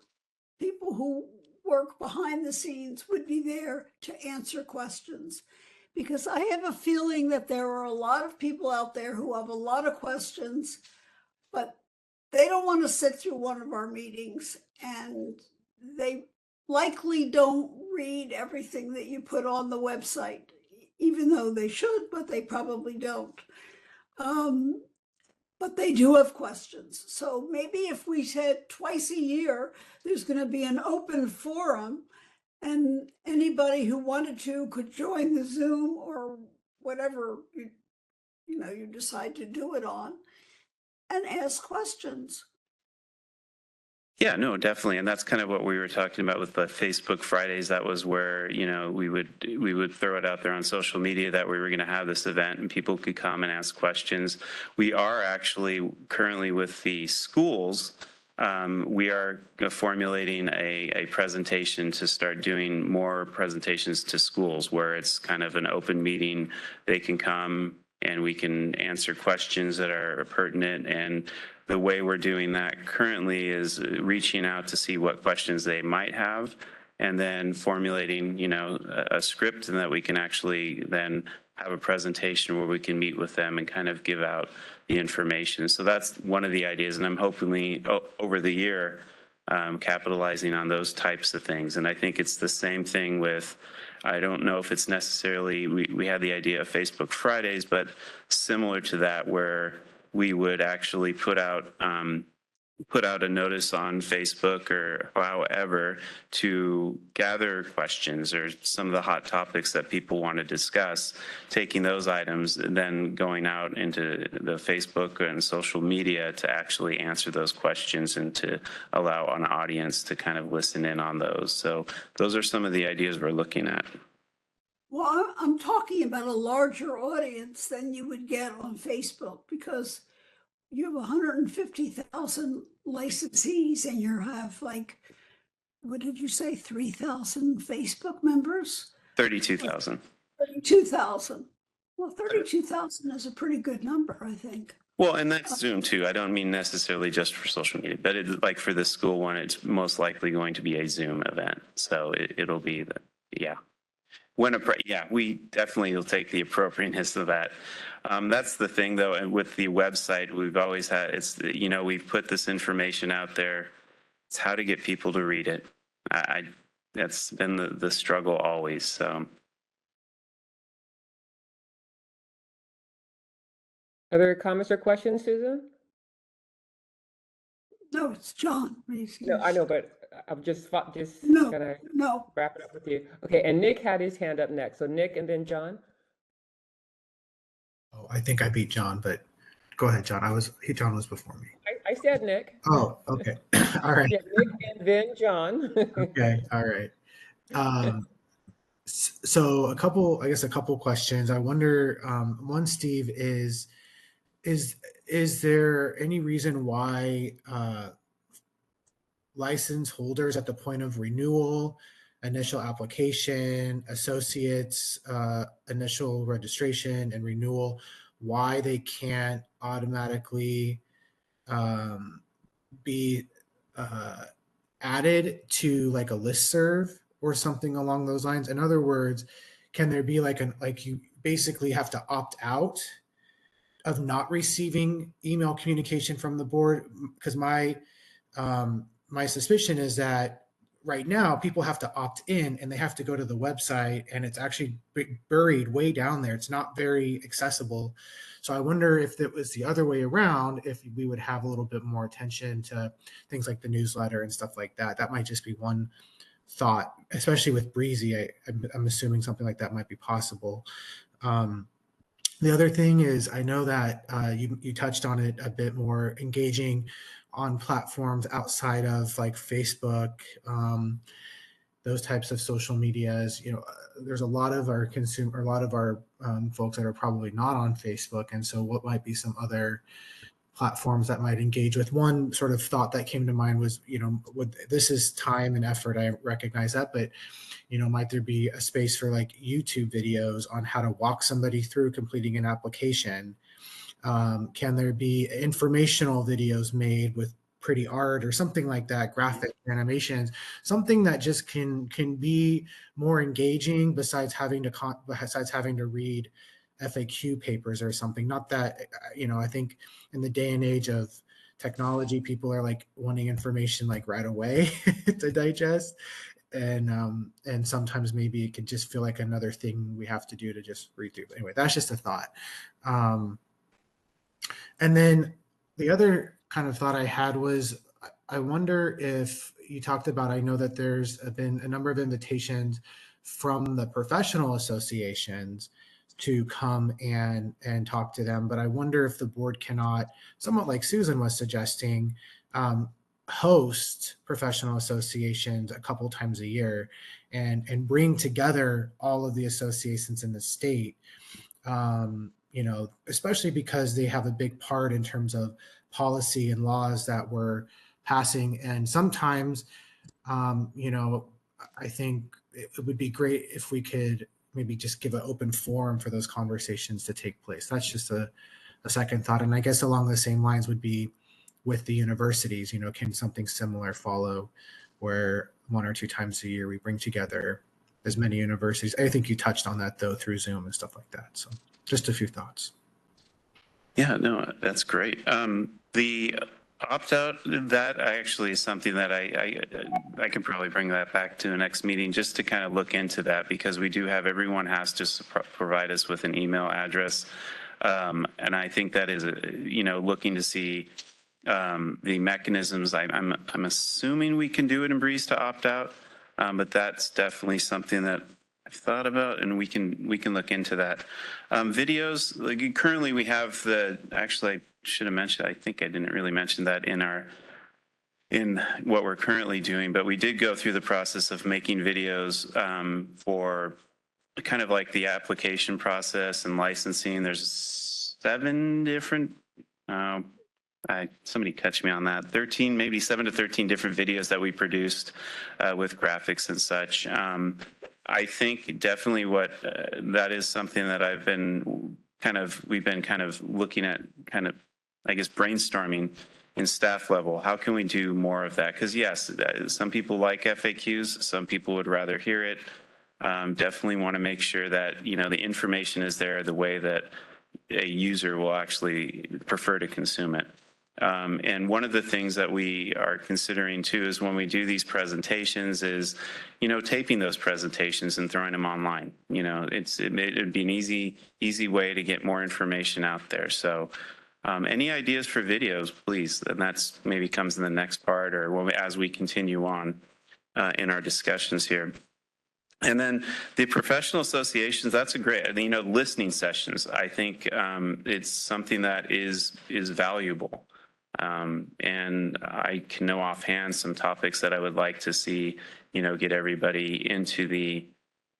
people who work behind the scenes would be there to answer questions. Because I have a feeling that there are a lot of people out there who have a lot of questions, but they don't want to sit through one of our meetings, and they likely don't read everything that you put on the website. even though they should, but they probably don't. But they do have questions. So maybe if we said twice a year, there's going to be an open forum and anybody who wanted to could join the Zoom or whatever you decide to do it on and ask questions. Yeah, no, definitely. And that's kind of what we were talking about with the Facebook Fridays. That was where, we would throw it out there on social media that we were going to have this event and people could come and ask questions. We are actually currently with the schools, we are formulating a presentation to start doing more presentations to schools where it's kind of an open meeting. They can come and we can answer questions that are pertinent. And the way we're doing that currently is reaching out to see what questions they might have and then formulating, a script, and that we can actually then have a presentation where we can meet with them and kind of give out the information. So that's one of the ideas, and I'm hopefully over the year capitalizing on those types of things. And I think it's the same thing with, I don't know if it's necessarily, we had the idea of Facebook Fridays, but similar to that where we would actually put out a notice on Facebook or however to gather questions or some of the hot topics that people want to discuss, taking those items and then going out into the Facebook and social media to actually answer those questions and to allow an audience to kind of listen in on those. So those are some of the ideas we're looking at. Well, I'm talking about a larger audience than you would get on Facebook because you have 150,000 licensees and you have what did you say, 3,000 Facebook members? 32,000. 32,000. Well, 32,000 is a pretty good number, I think. Well, and that's Zoom too. I don't mean necessarily just for social media, but it's like for the school one, it's most likely going to be a Zoom event. So it'll be yeah. We definitely will take the appropriateness of that. That's the thing though, and with the website, we've always had, we've put this information out there. It's how to get people to read it. That's been the struggle always, so. Other comments or questions, Susan? No, it's John. No, I know, but I'm just No, gonna no. wrap it up with you. Okay, and Nick had his hand up next. So Nick and then John. Oh, I think I beat John, but go ahead, John. John was before me. I said Nick. Oh, okay. All right. Yeah, Nick and then John. Okay. All right. So a couple questions. I wonder, one, Steve, is there any reason why license holders at the point of renewal, initial application, associates, initial registration and renewal, why they can't automatically be added to like a listserv or something along those lines? In other words, can there be like you basically have to opt out of not receiving email communication from the board? Because my suspicion is that right now people have to opt in and they have to go to the website, and it's actually buried way down there. It's not very accessible. So I wonder if it was the other way around, if we would have a little bit more attention to things like the newsletter and stuff like that. That might just be one thought, especially with Breezy. I'm assuming something like that might be possible. The other thing is, I know that you touched on it a bit more, engaging on platforms outside of like Facebook, those types of social medias. There's a lot of our folks that are probably not on Facebook. And so what might be some other platforms that might engage with? One sort of thought that came to mind was, this is time and effort. I recognize that, but might there be a space for like YouTube videos on how to walk somebody through completing an application? Can there be informational videos made with pretty art or something like that, graphic animations, something that just can be more engaging besides having to read FAQ papers or something? Not that, I think in the day and age of technology, people are like wanting information like right away to digest. and sometimes maybe it could just feel like another thing we have to do to just read through. But anyway, that's just a thought. And then the other kind of thought I had was, I wonder if you talked about, I know that there's been a number of invitations from the professional associations to come and talk to them, but I wonder if the board cannot, somewhat like Susan was suggesting, host professional associations a couple times a year and bring together all of the associations in the state, especially because they have a big part in terms of policy and laws that we're passing. And sometimes, I think it would be great if we could maybe just give an open forum for those conversations to take place. That's just a second thought. And I guess along the same lines would be with the universities, can something similar follow where 1 or 2 times a year we bring together as many universities? I think you touched on that though through Zoom and stuff like that. So just a few thoughts. Yeah, no, that's great. The opt-out, that actually is something that I can probably bring that back to the next meeting just to kind of look into that, because we do have, everyone has to provide us with an email address. And I think that is, looking to see the mechanisms. I'm assuming we can do it in Breeze to opt out, but that's definitely something that I've thought about, and we can look into that. Videos, like currently we have actually I should have mentioned, I think I didn't really mention that in what we're currently doing, but we did go through the process of making videos for kind of like the application process and licensing. There's 7 different, somebody catch me on that, 13, maybe 7 to 13 different videos that we produced with graphics and such. I think definitely that is something that we've been kind of looking at, kind of, I guess, brainstorming in staff level. How can we do more of that? Because yes, some people like FAQs, some people would rather hear it. Definitely want to make sure that, the information is there the way that a user will actually prefer to consume it. And one of the things that we are considering too is when we do these presentations is, taping those presentations and throwing them online. It'd be an easy way to get more information out there. So any ideas for videos, please? And that's maybe comes in the next part, or as we continue on in our discussions here. And then the professional associations, that's a great, listening sessions. I think it's something that is valuable. And I can know offhand some topics that I would like to see, get everybody into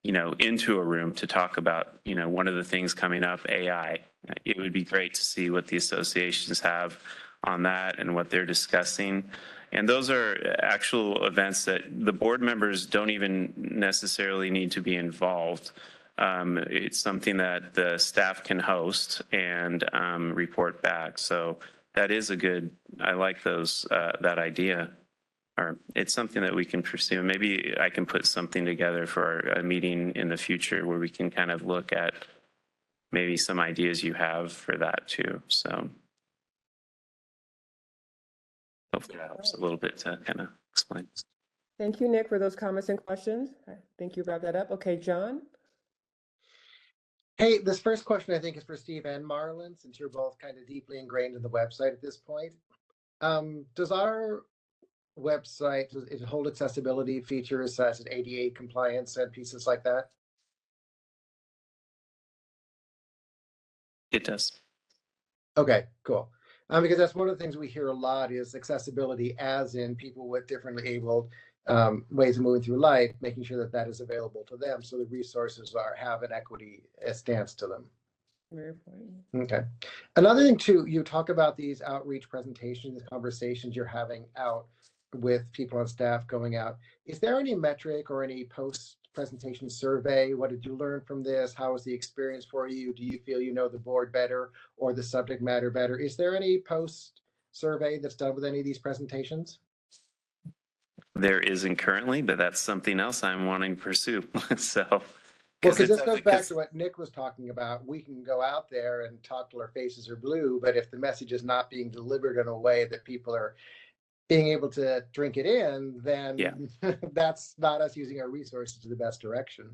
into a room to talk about, one of the things coming up, AI. It would be great to see what the associations have on that and what they're discussing. And those are actual events that the board members don't even necessarily need to be involved. It's something that the staff can host and report back. So that is I like that idea, or it's something that we can pursue. Maybe I can put something together for a meeting in the future where we can kind of look at maybe some ideas you have for that too. So hopefully that helps a little bit to kind of explain. Thank you, Nick, for those comments and questions. I think you wrapped that up. Okay, John? Hey, this first question I think is for Steve and Marlon, since you're both kind of deeply ingrained in the website at this point. Does our website, does it hold accessibility features such as ADA compliance and pieces like that? It does. Okay, cool. Because that's one of the things we hear a lot is accessibility, as in people with differently abled ways of moving through life, making sure that that is available to them, so the resources have an equity stance to them. Very important. Okay. Another thing too, you talk about these outreach presentations, conversations you're having out with people on staff going out. Is there any metric or any post-presentation survey? What did you learn from this? How was the experience for you? Do you feel you know the board better or the subject matter better? Is there any post-survey that's done with any of these presentations? There isn't currently, but that's something else I'm wanting to pursue. So, well, because this goes back to what Nick was talking about. We can go out there and talk till our faces are blue, but if the message is not being delivered in a way that people are being able to drink it in, then Yeah. that's not us using our resources to the best direction.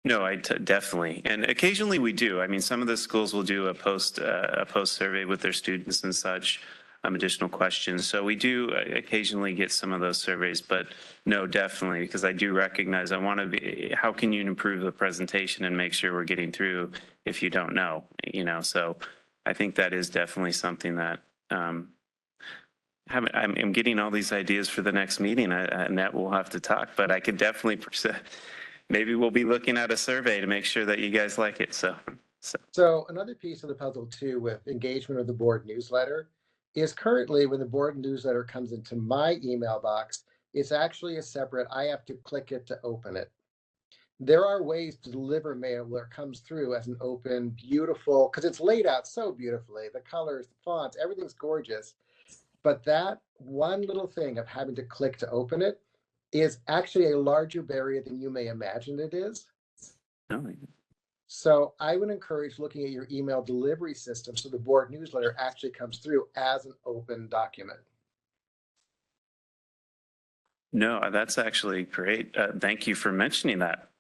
No, definitely. And occasionally we do. I mean, some of the schools will do a post survey with their students and such, additional questions. So we do occasionally get some of those surveys, but no, definitely, because I do recognize how can you improve the presentation and make sure we're getting through if you don't know, so I think that is definitely something that, I'm getting all these ideas for the next meeting, and that we'll have to talk, but I could definitely, maybe we'll be looking at a survey to make sure that you guys like it. So another piece of the puzzle too with engagement of the board newsletter is currently when the board newsletter comes into my email box, it's actually a separate, I have to click it to open it. There are ways to deliver mail where it comes through as an open, beautiful, because it's laid out so beautifully, the colors, the fonts, everything's gorgeous. But that one little thing of having to click to open it is actually a larger barrier than you may imagine it is. So I would encourage looking at your email delivery system so the board newsletter actually comes through as an open document. No, that's actually great. Thank you for mentioning that.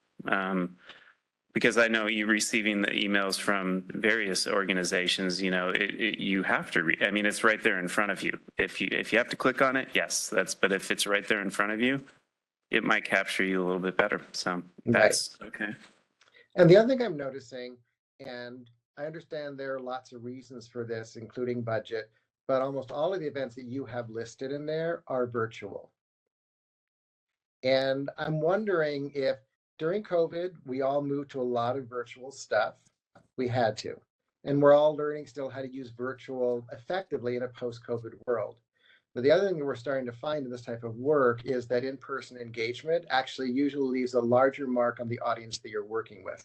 Because I know you receiving the emails from various organizations, you have to read. I mean, it's right there in front of you. If you have to click on it, yes, but if it's right there in front of you, it might capture you a little bit better. So that's okay. And the other thing I'm noticing, and I understand there are lots of reasons for this, including budget, but almost all of the events that you have listed in there are virtual. And I'm wondering if during COVID, we all moved to a lot of virtual stuff. We had to. And we're all learning still how to use virtual effectively in a post-COVID world. But the other thing that we're starting to find in this type of work is that in-person engagement actually usually leaves a larger mark on the audience that you're working with.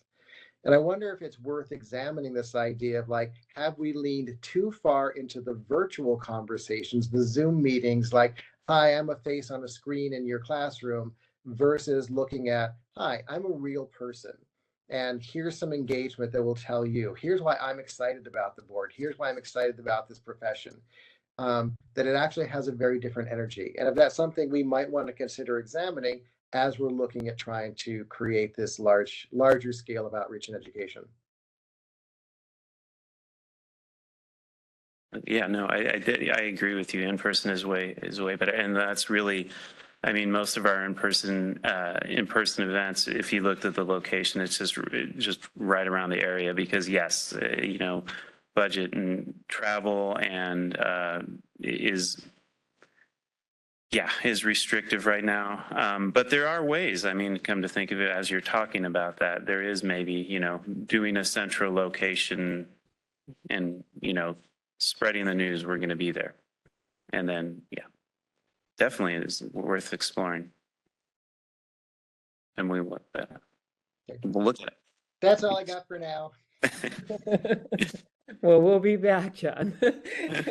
And I wonder if it's worth examining this idea of like, have we leaned too far into the virtual conversations, the Zoom meetings, like, hi, I'm a face on a screen in your classroom, versus looking at, hi, I'm a real person. And here's some engagement that will tell you, here's why I'm excited about the board. Here's why I'm excited about this profession. That it actually has a very different energy. And if that's something we might want to consider examining as we're looking at trying to create this larger scale of outreach and education. Yeah, no, I agree with you. In person is way better, and that's really, I mean, most of our in-person events, if you looked at the location, it's just right around the area because yes, budget and travel and is restrictive right now. But there are ways, I mean, come to think of it, as you're talking about that, there is maybe, doing a central location and, spreading the news, we're going to be there. And then, definitely is worth exploring. And we'll look at it. That's all I got for now. Well, we'll be back, John.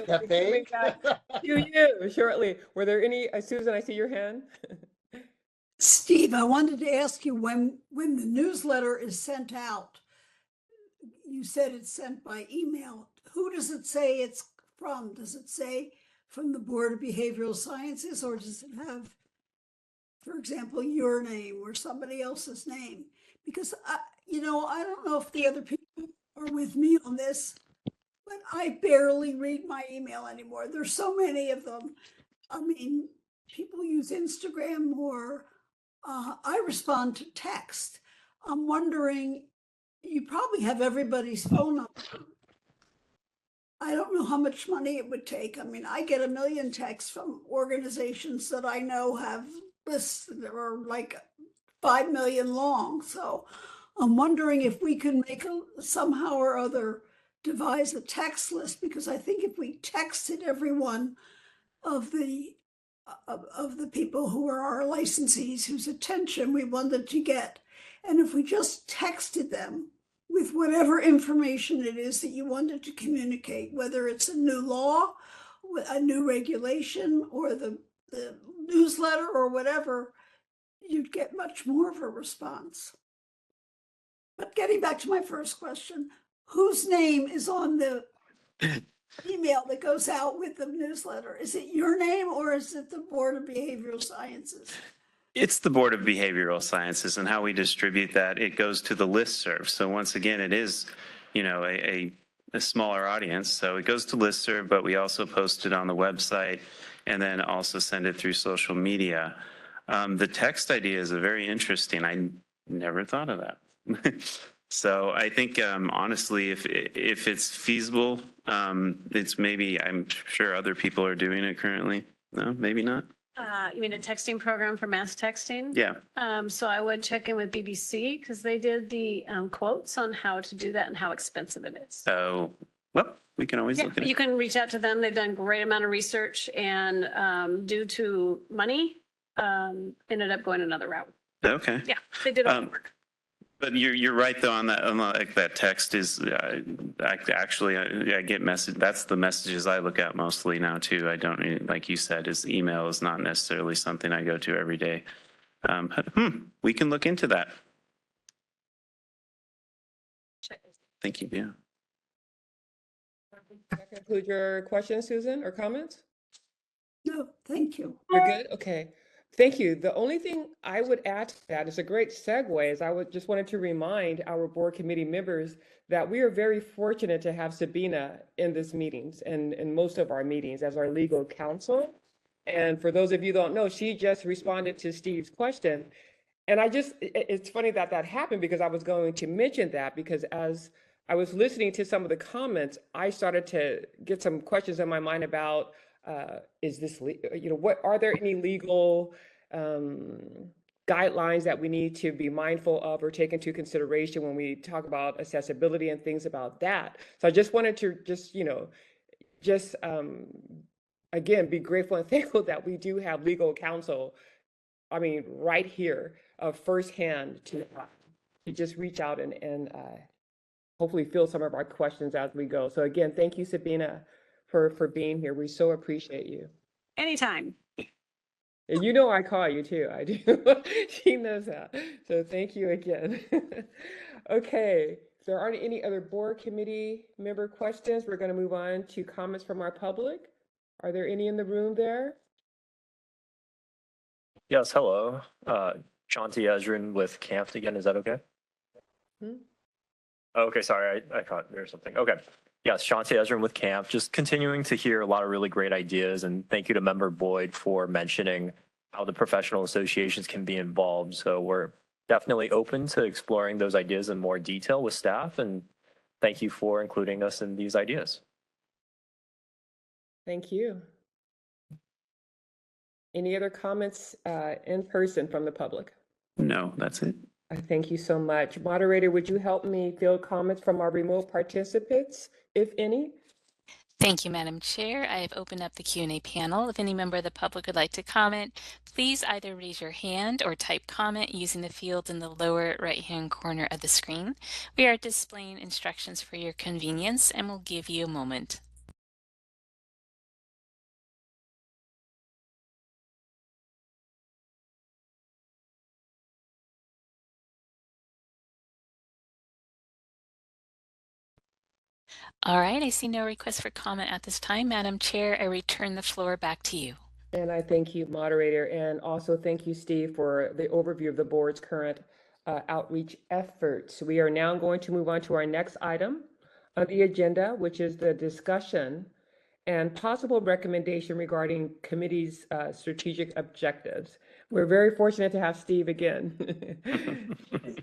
Coming back to you shortly. Were there any, Susan, I see your hand. Steve, I wanted to ask you when the newsletter is sent out, you said it's sent by email. Who does it say it's from? Does it say from the Board of Behavioral Sciences, or does it have, for example, your name or somebody else's name? Because, I don't know if the other people are with me on this, but I barely read my email anymore. There's so many of them. I mean, people use Instagram more. I respond to text. I'm wondering, you probably have everybody's phone number. I don't know how much money it would take. I mean, I get 1 million texts from organizations that I know have lists that are like 5 million long. So I'm wondering if we can make somehow or other devise a text list, because I think if we texted every one of the people who are our licensees whose attention we wanted to get, and if we just texted them with whatever information it is that you wanted to communicate, whether it's a new law, a new regulation, or the newsletter or whatever, you'd get much more of a response. But getting back to my first question, whose name is on the email that goes out with the newsletter? Is it your name or is it the Board of Behavioral Sciences? It's the Board of Behavioral Sciences, and how we distribute that, it goes to the listserv. So once again, it is, you know, a smaller audience. So it goes to listserv, but we also post it on the website and then also send it through social media. The text idea is a very interesting. I never thought of that. So I think honestly, if it's feasible, it's maybe, I'm sure other people are doing it currently. No, maybe not. You mean a texting program for mass texting? Yeah. So I would check in with BBC because they did the quotes on how to do that and how expensive it is. So, well, we can always Yeah, look at you it. can reach out to them. They've done great amount of research and due to money, ended up going another route. Okay. Yeah, they did all the work. But you're right though on that. Like that text is actually I get message. That's the messages I look at mostly now too. I don't, like you said, is email is not necessarily something I go to every day. We can look into that. Thank you. Yeah. That conclude your questions, Susan, or comments? No, thank you. You're good? Okay. Thank you. The only thing I would add to that is a great segue is I would just wanted to remind our board committee members that we are very fortunate to have Sabina in this meetings and in most of our meetings as our legal counsel. And for those of you who don't know, she just responded to Steve's question. And it's funny that that happened because I was going to mention that because as I was listening to some of the comments, I started to get some questions in my mind about is this, what are there any legal guidelines that we need to be mindful of or take into consideration when we talk about accessibility and things about that? So I just wanted to again, be grateful and thankful that we do have legal counsel. I mean, right here, firsthand to just reach out and hopefully fill some of our questions as we go. So again, thank you, Sabina, for being here. We so appreciate you. Anytime. And you know I call you too. I do. She knows that. So thank you again. Okay. If there aren't any other board committee member questions, we're going to move on to comments from our public. Are there any in the room there? Yes, hello. Shanti Ezrin with Campt again. Is that okay? Okay, sorry, I caught there's something. Okay. Yes, Shanti Ezrin with Camp. Just continuing to hear a lot of really great ideas, and thank you to Member Boyd for mentioning how the professional associations can be involved. So we're definitely open to exploring those ideas in more detail with staff, and thank you for including us in these ideas. Thank you. Any other comments in person from the public? No, that's it. Thank you so much. Moderator, would you help me field comments from our remote participants, if any? Thank you, Madam Chair. I have opened up the Q&A panel. If any member of the public would like to comment, please either raise your hand or type comment using the field in the lower right-hand corner of the screen. We are displaying instructions for your convenience and we'll give you a moment. All right, I see no request for comment at this time. Madam Chair, I return the floor back to you. And I thank you, moderator, and also thank you, Steve, for the overview of the board's current outreach efforts. We are now going to move on to our next item on the agenda, which is the discussion and possible recommendation regarding committee's strategic objectives. We're very fortunate to have Steve again.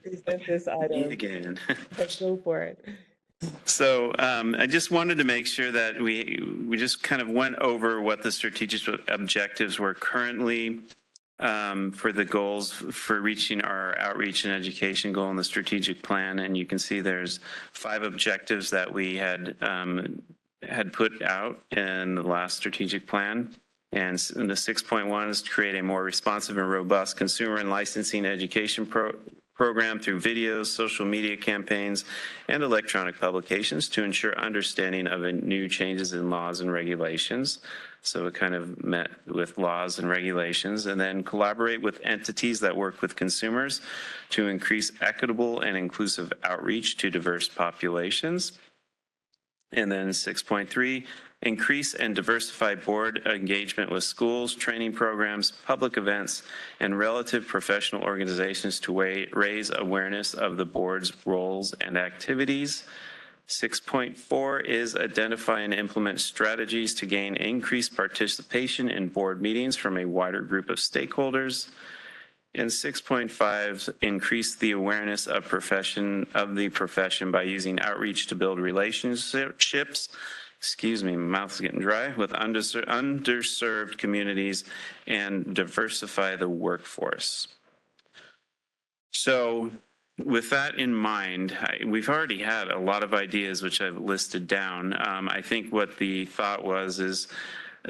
Present this item. Again. Let's go for it. So I just wanted to make sure that we just kind of went over what the strategic objectives were currently for the goals for reaching our outreach and education goal in the strategic plan. And you can see there's 5 objectives that we had put out in the last strategic plan. And the 6.1 is to create a more responsive and robust consumer and licensing education program through videos, social media campaigns, and electronic publications to ensure understanding of new changes in laws and regulations. So it kind of met with laws and regulations, and then collaborate with entities that work with consumers to increase equitable and inclusive outreach to diverse populations. And then 6.3, increase and diversify board engagement with schools, training programs, public events, and relative professional organizations to raise awareness of the board's roles and activities. 6.4 is identify and implement strategies to gain increased participation in board meetings from a wider group of stakeholders. And 6.5, increase the awareness of the profession by using outreach to build relationships. Excuse me, my mouth's getting dry, with underserved communities and diversify the workforce. So with that in mind, we've already had a lot of ideas which I've listed down. I think what the thought is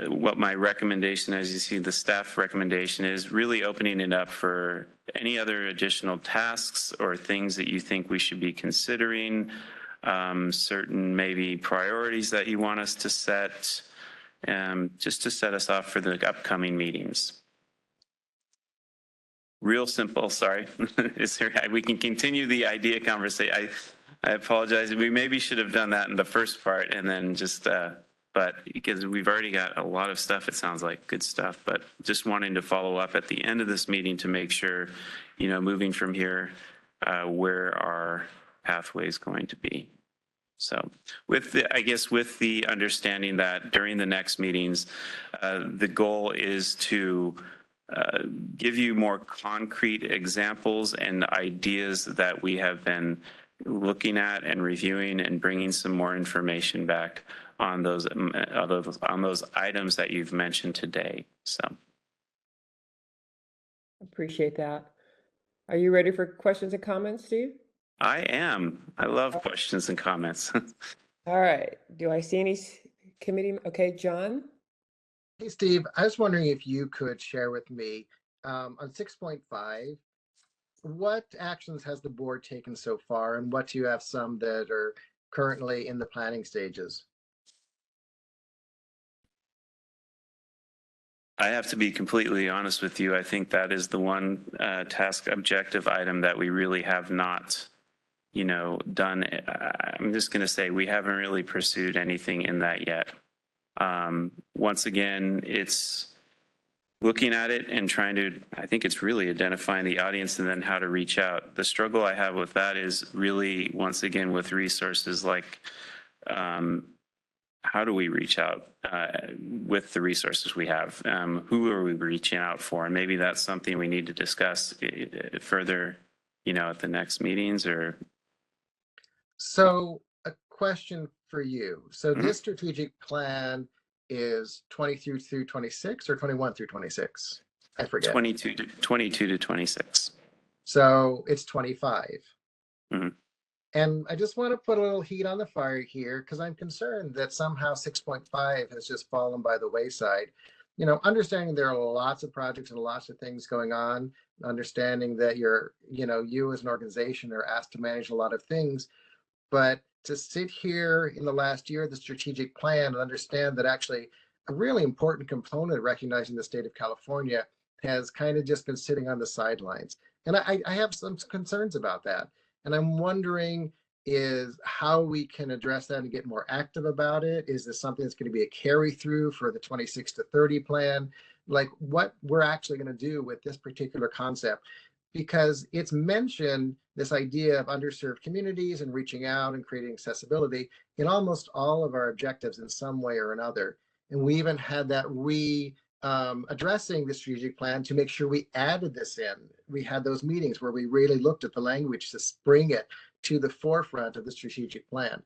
what my recommendation, as you see the staff recommendation, is really opening it up for any other additional tasks or things that you think we should be considering, certain maybe priorities that you want us to set, just to set us off for the upcoming meetings. Real simple, sorry. We can continue the idea conversation. I apologize. We maybe should have done that in the first part and then just, but because we've already got a lot of stuff, it sounds like good stuff, but just wanting to follow up at the end of this meeting to make sure, moving from here, where our pathway is going to be. So with the understanding that during the next meetings, the goal is to give you more concrete examples and ideas that we have been looking at and reviewing and bringing some more information back on those items that you've mentioned today. So Appreciate that. Are you ready for questions and comments, Steve? I am. I love questions and comments. All right. Do I see any committee? Okay, John? Hey, Steve, I was wondering if you could share with me on 6.5, what actions has the board taken so far, and what do you have some that are currently in the planning stages? I have to be completely honest with you. I think that is the one task objective item that we really have not, done. I'm just going to say we haven't really pursued anything in that yet. Once again, it's looking at it and I think it's really identifying the audience and then how to reach out. The struggle I have with that is really, once again, with resources like, how do we reach out with the resources we have? Who are we reaching out for? And maybe that's something we need to discuss further, at the next meetings or. So a question for you. So this strategic plan is 22 through 26 or 21 through 26? I forget. 22 to 26. So it's 25. Mm-hmm. And I just want to put a little heat on the fire here because I'm concerned that somehow 6.5 has just fallen by the wayside. Understanding there are lots of projects and lots of things going on, understanding that you as an organization are asked to manage a lot of things, but to sit here in the last year of the strategic plan and understand that actually a really important component of recognizing the state of California has kind of just been sitting on the sidelines. And I have some concerns about that. And I'm wondering is how we can address that and get more active about it. Is this something that's going to be a carry through for the 26 to 30 plan? Like what we're actually going to do with this particular concept, because it's mentioned this idea of underserved communities and reaching out and creating accessibility in almost all of our objectives in some way or another. And we even had that addressing the strategic plan to make sure we added this in. We had those meetings where we really looked at the language to bring it to the forefront of the strategic plan.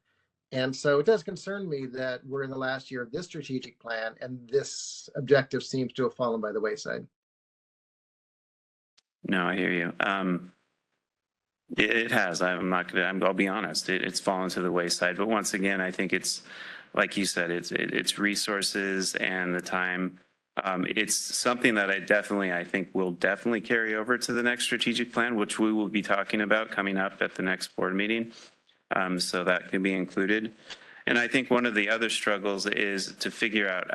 And so it does concern me that we're in the last year of this strategic plan and this objective seems to have fallen by the wayside. No, I hear you. It has. I'll be honest. It's fallen to the wayside. But once again, I think it's, like you said, it's resources and the time. It's something that I think will definitely carry over to the next strategic plan, which we will be talking about coming up at the next board meeting. So that can be included. And I think one of the other struggles is to figure out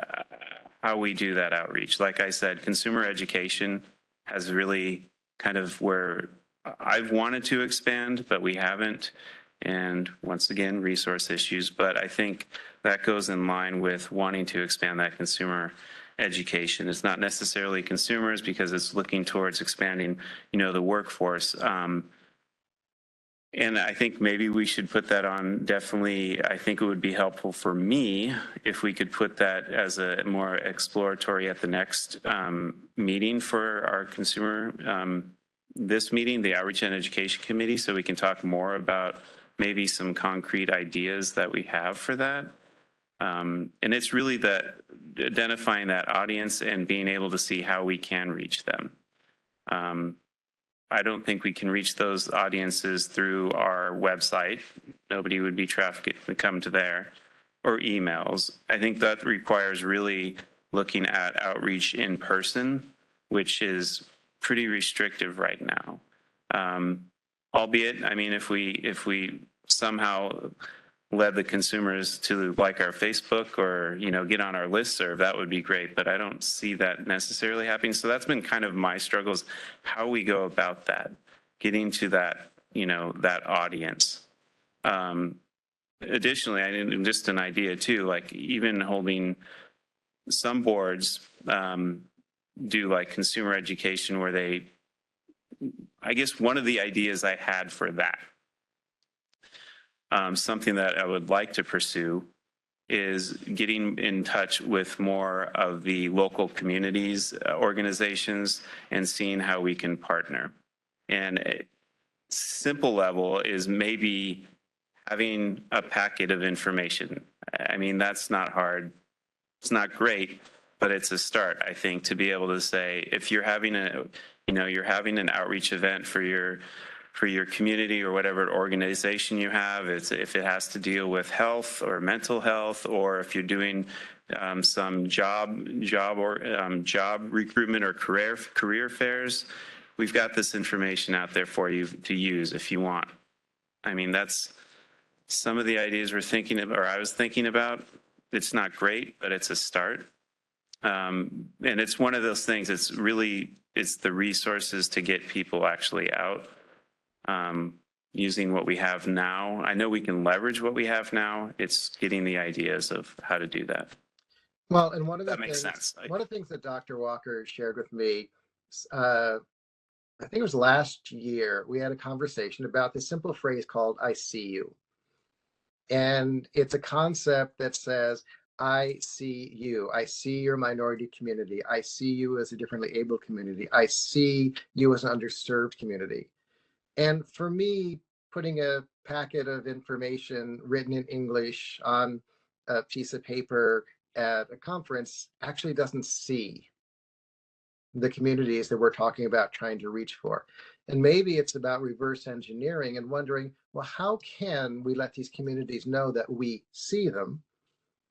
how we do that outreach. Like I said, consumer education has really kind of where I've wanted to expand, but we haven't. and once again, resource issues. But I think that goes in line with wanting to expand that consumer education. It's not necessarily consumers because it's looking towards expanding, the workforce. And I think maybe we should put that on. Definitely, I think it would be helpful for me if we could put that as a more exploratory at the next meeting for our consumer, this meeting, the Outreach and Education Committee, so we can talk more about maybe some concrete ideas that we have for that. And it's really that identifying that audience and being able to see how we can reach them. I don't think we can reach those audiences through our website. Nobody would be trafficked to come to there, or emails. I think that requires really looking at outreach in person, which is pretty restrictive right now. Albeit, I mean, if we somehow led the consumers to like our Facebook or, get on our listserv, that would be great. But I don't see that necessarily happening. So that's been kind of my struggles, how we go about that, getting to that, that audience. Additionally, I didn't, just an idea too, like even holding some boards do like consumer education where they, I guess one of the ideas I had for that, something that I would like to pursue is getting in touch with more of the local communities, organizations, and seeing how we can partner. And a simple level is maybe having a packet of information. I mean, that's not hard. It's not great, but it's a start, I think, to be able to say, if you're having you're having an outreach event for your community or whatever organization you have, if it has to deal with health or mental health, or if you're doing some job recruitment or career fairs, we've got this information out there for you to use if you want. I mean, that's some of the ideas we're thinking of, or I was thinking about. It's not great, but it's a start. And it's one of those things, it's the resources to get people actually out. Using what we have now. I know we can leverage what we have now. It's getting the ideas of how to do that. Well, and one of the things that Dr. Walker shared with me, I think it was last year, we had a conversation about this simple phrase called "I see you." And it's a concept that says, I see you. I see your minority community. I see you as a differently able community. I see you as an underserved community. And for me, putting a packet of information written in English on a piece of paper at a conference actually doesn't see the communities that we're talking about trying to reach for. And maybe it's about reverse engineering and wondering, well, how can we let these communities know that we see them,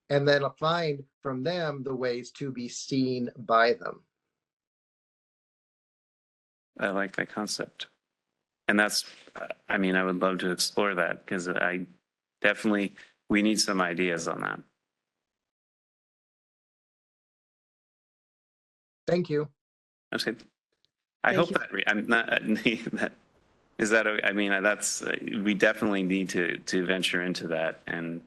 and then find from them the ways to be seen by them? I like that concept. And that's, I mean, I would love to explore that because we need some ideas on that. Thank you. That's good. I hope that, I'm not, that, is that, I mean, that's, we definitely need to venture into that. And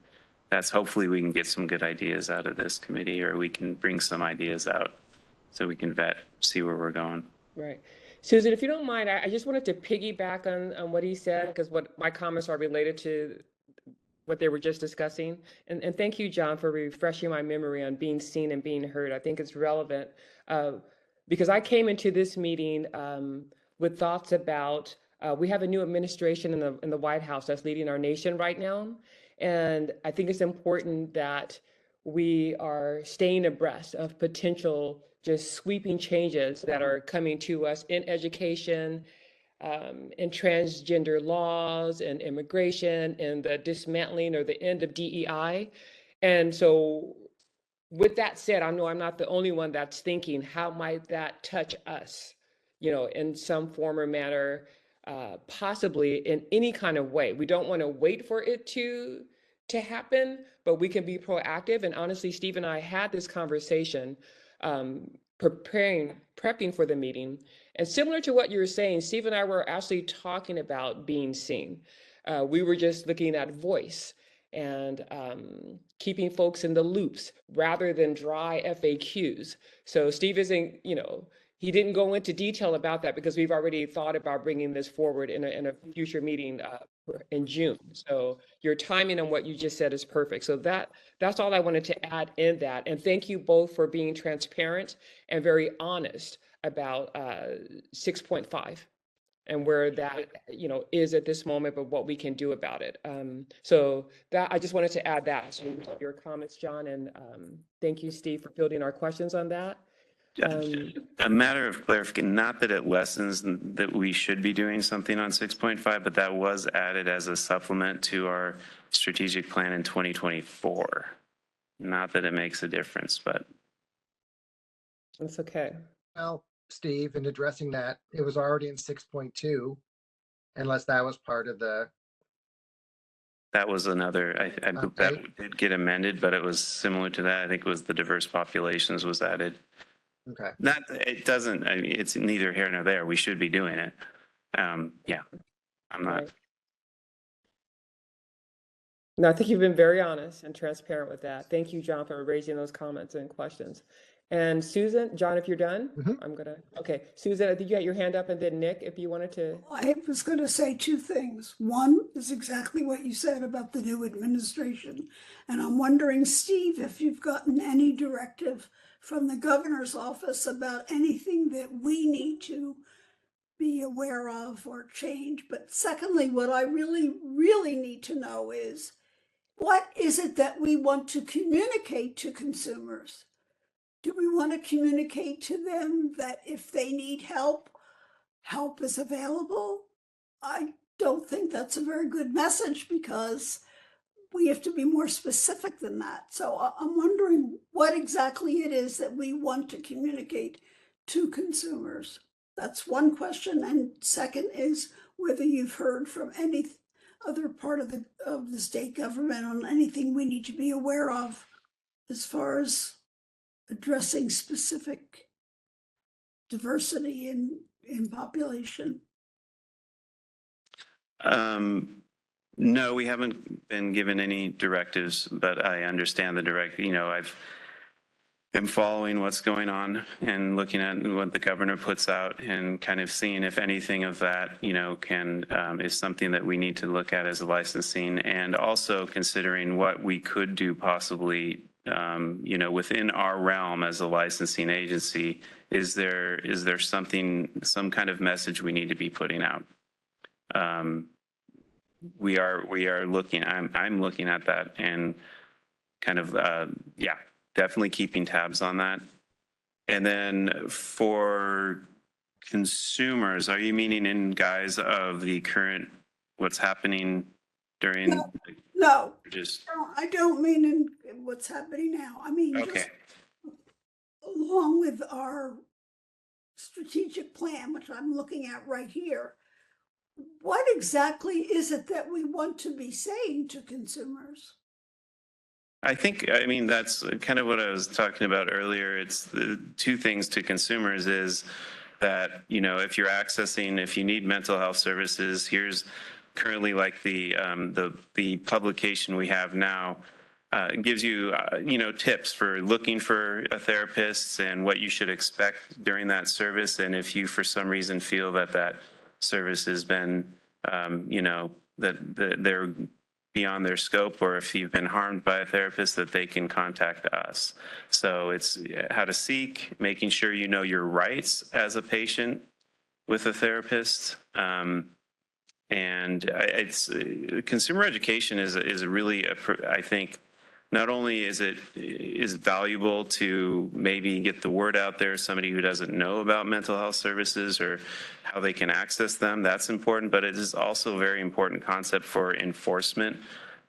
that's, hopefully we can get some good ideas out of this committee, or we can bring some ideas out so we can see where we're going. Right. Susan, if you don't mind, I just wanted to piggyback on what he said, because what my comments are related to what they were just discussing. And thank you, John, for refreshing my memory on being seen and being heard. I think it's relevant because I came into this meeting with thoughts about, we have a new administration in the White House that's leading our nation right now. And I think it's important that we are staying abreast of potential just sweeping changes that are coming to us in education, in transgender laws and immigration, and the dismantling or the end of DEI. And so with that said, I know I'm not the only one that's thinking, how might that touch us, in some form or manner, possibly in any kind of way. We don't want to wait for it to happen, but we can be proactive. And honestly, Steve and I had this conversation prepping for the meeting. And similar to what you were saying, Steve and I were actually talking about being seen. We were just looking at voice and keeping folks in the loops rather than dry FAQs. So Steve isn't, he didn't go into detail about that because we've already thought about bringing this forward in a future meeting in June. So your timing on what you just said is perfect. So that's all I wanted to add in that. And thank you both for being transparent and very honest about 6.5 and where that is at this moment, but what we can do about it. So that I just wanted to add that to your comments, John, and thank you, Steve, for fielding our questions on that. A matter of clarification, not that it lessens that we should be doing something on 6.5, but that was added as a supplement to our strategic plan in 2024. Not that it makes a difference, but. That's okay. Well, Steve, in addressing that, it was already in 6.2, unless that was part of the. That was another, that did get amended, but it was similar to that. I think it was the diverse populations was added. Okay. It doesn't, I mean, it's neither here nor there. We should be doing it. Yeah, I'm not. Right. No, I think you've been very honest and transparent with that. Thank you, John, for raising those comments and questions. And Susan, John, if you're done, okay. Susan, I think you had your hand up, and then Nick, if you wanted to. I was going to say two things. One is exactly what you said about the new administration. And I'm wondering, Steve, if you've gotten any directive from the governor's office about anything that we need to be aware of or change. But secondly, what I really, really need to know is, what is it that we want to communicate to consumers? Do we want to communicate to them that if they need help, help is available? I don't think that's a very good message because we have to be more specific than that. So I'm wondering what exactly it is that we want to communicate to consumers. That's one question. And second is whether you've heard from any other part of the state government on anything we need to be aware of as far as addressing specific diversity in population. No, we haven't been given any directives, but I understand the I'm following what's going on and looking at what the governor puts out and kind of seeing if anything of that, is something that we need to look at as a licensing, and also considering what we could do possibly, within our realm as a licensing agency. Is there some kind of message we need to be putting out? We are looking, I'm looking at that and kind of, definitely keeping tabs on that. And then for consumers, are you meaning in guise of the current, what's happening during? No, just. no, I don't mean in what's happening now. I mean, okay. Just along with our strategic plan, which I'm looking at right here, what exactly is it that we want to be saying to consumers? I mean, that's kind of what I was talking about earlier. It's the two things to consumers is that, if you're accessing, if you need mental health services, here's currently like the publication we have now gives you, tips for looking for a therapist and what you should expect during that service. And if you, for some reason, feel that service has been, that they're beyond their scope, or if you've been harmed by a therapist, that they can contact us. So it's how to seek, making sure you know your rights as a patient with a therapist. And it's consumer education is a really, I think, not only is valuable to maybe get the word out there, somebody who doesn't know about mental health services or how they can access them, that's important, but it is also a very important concept for enforcement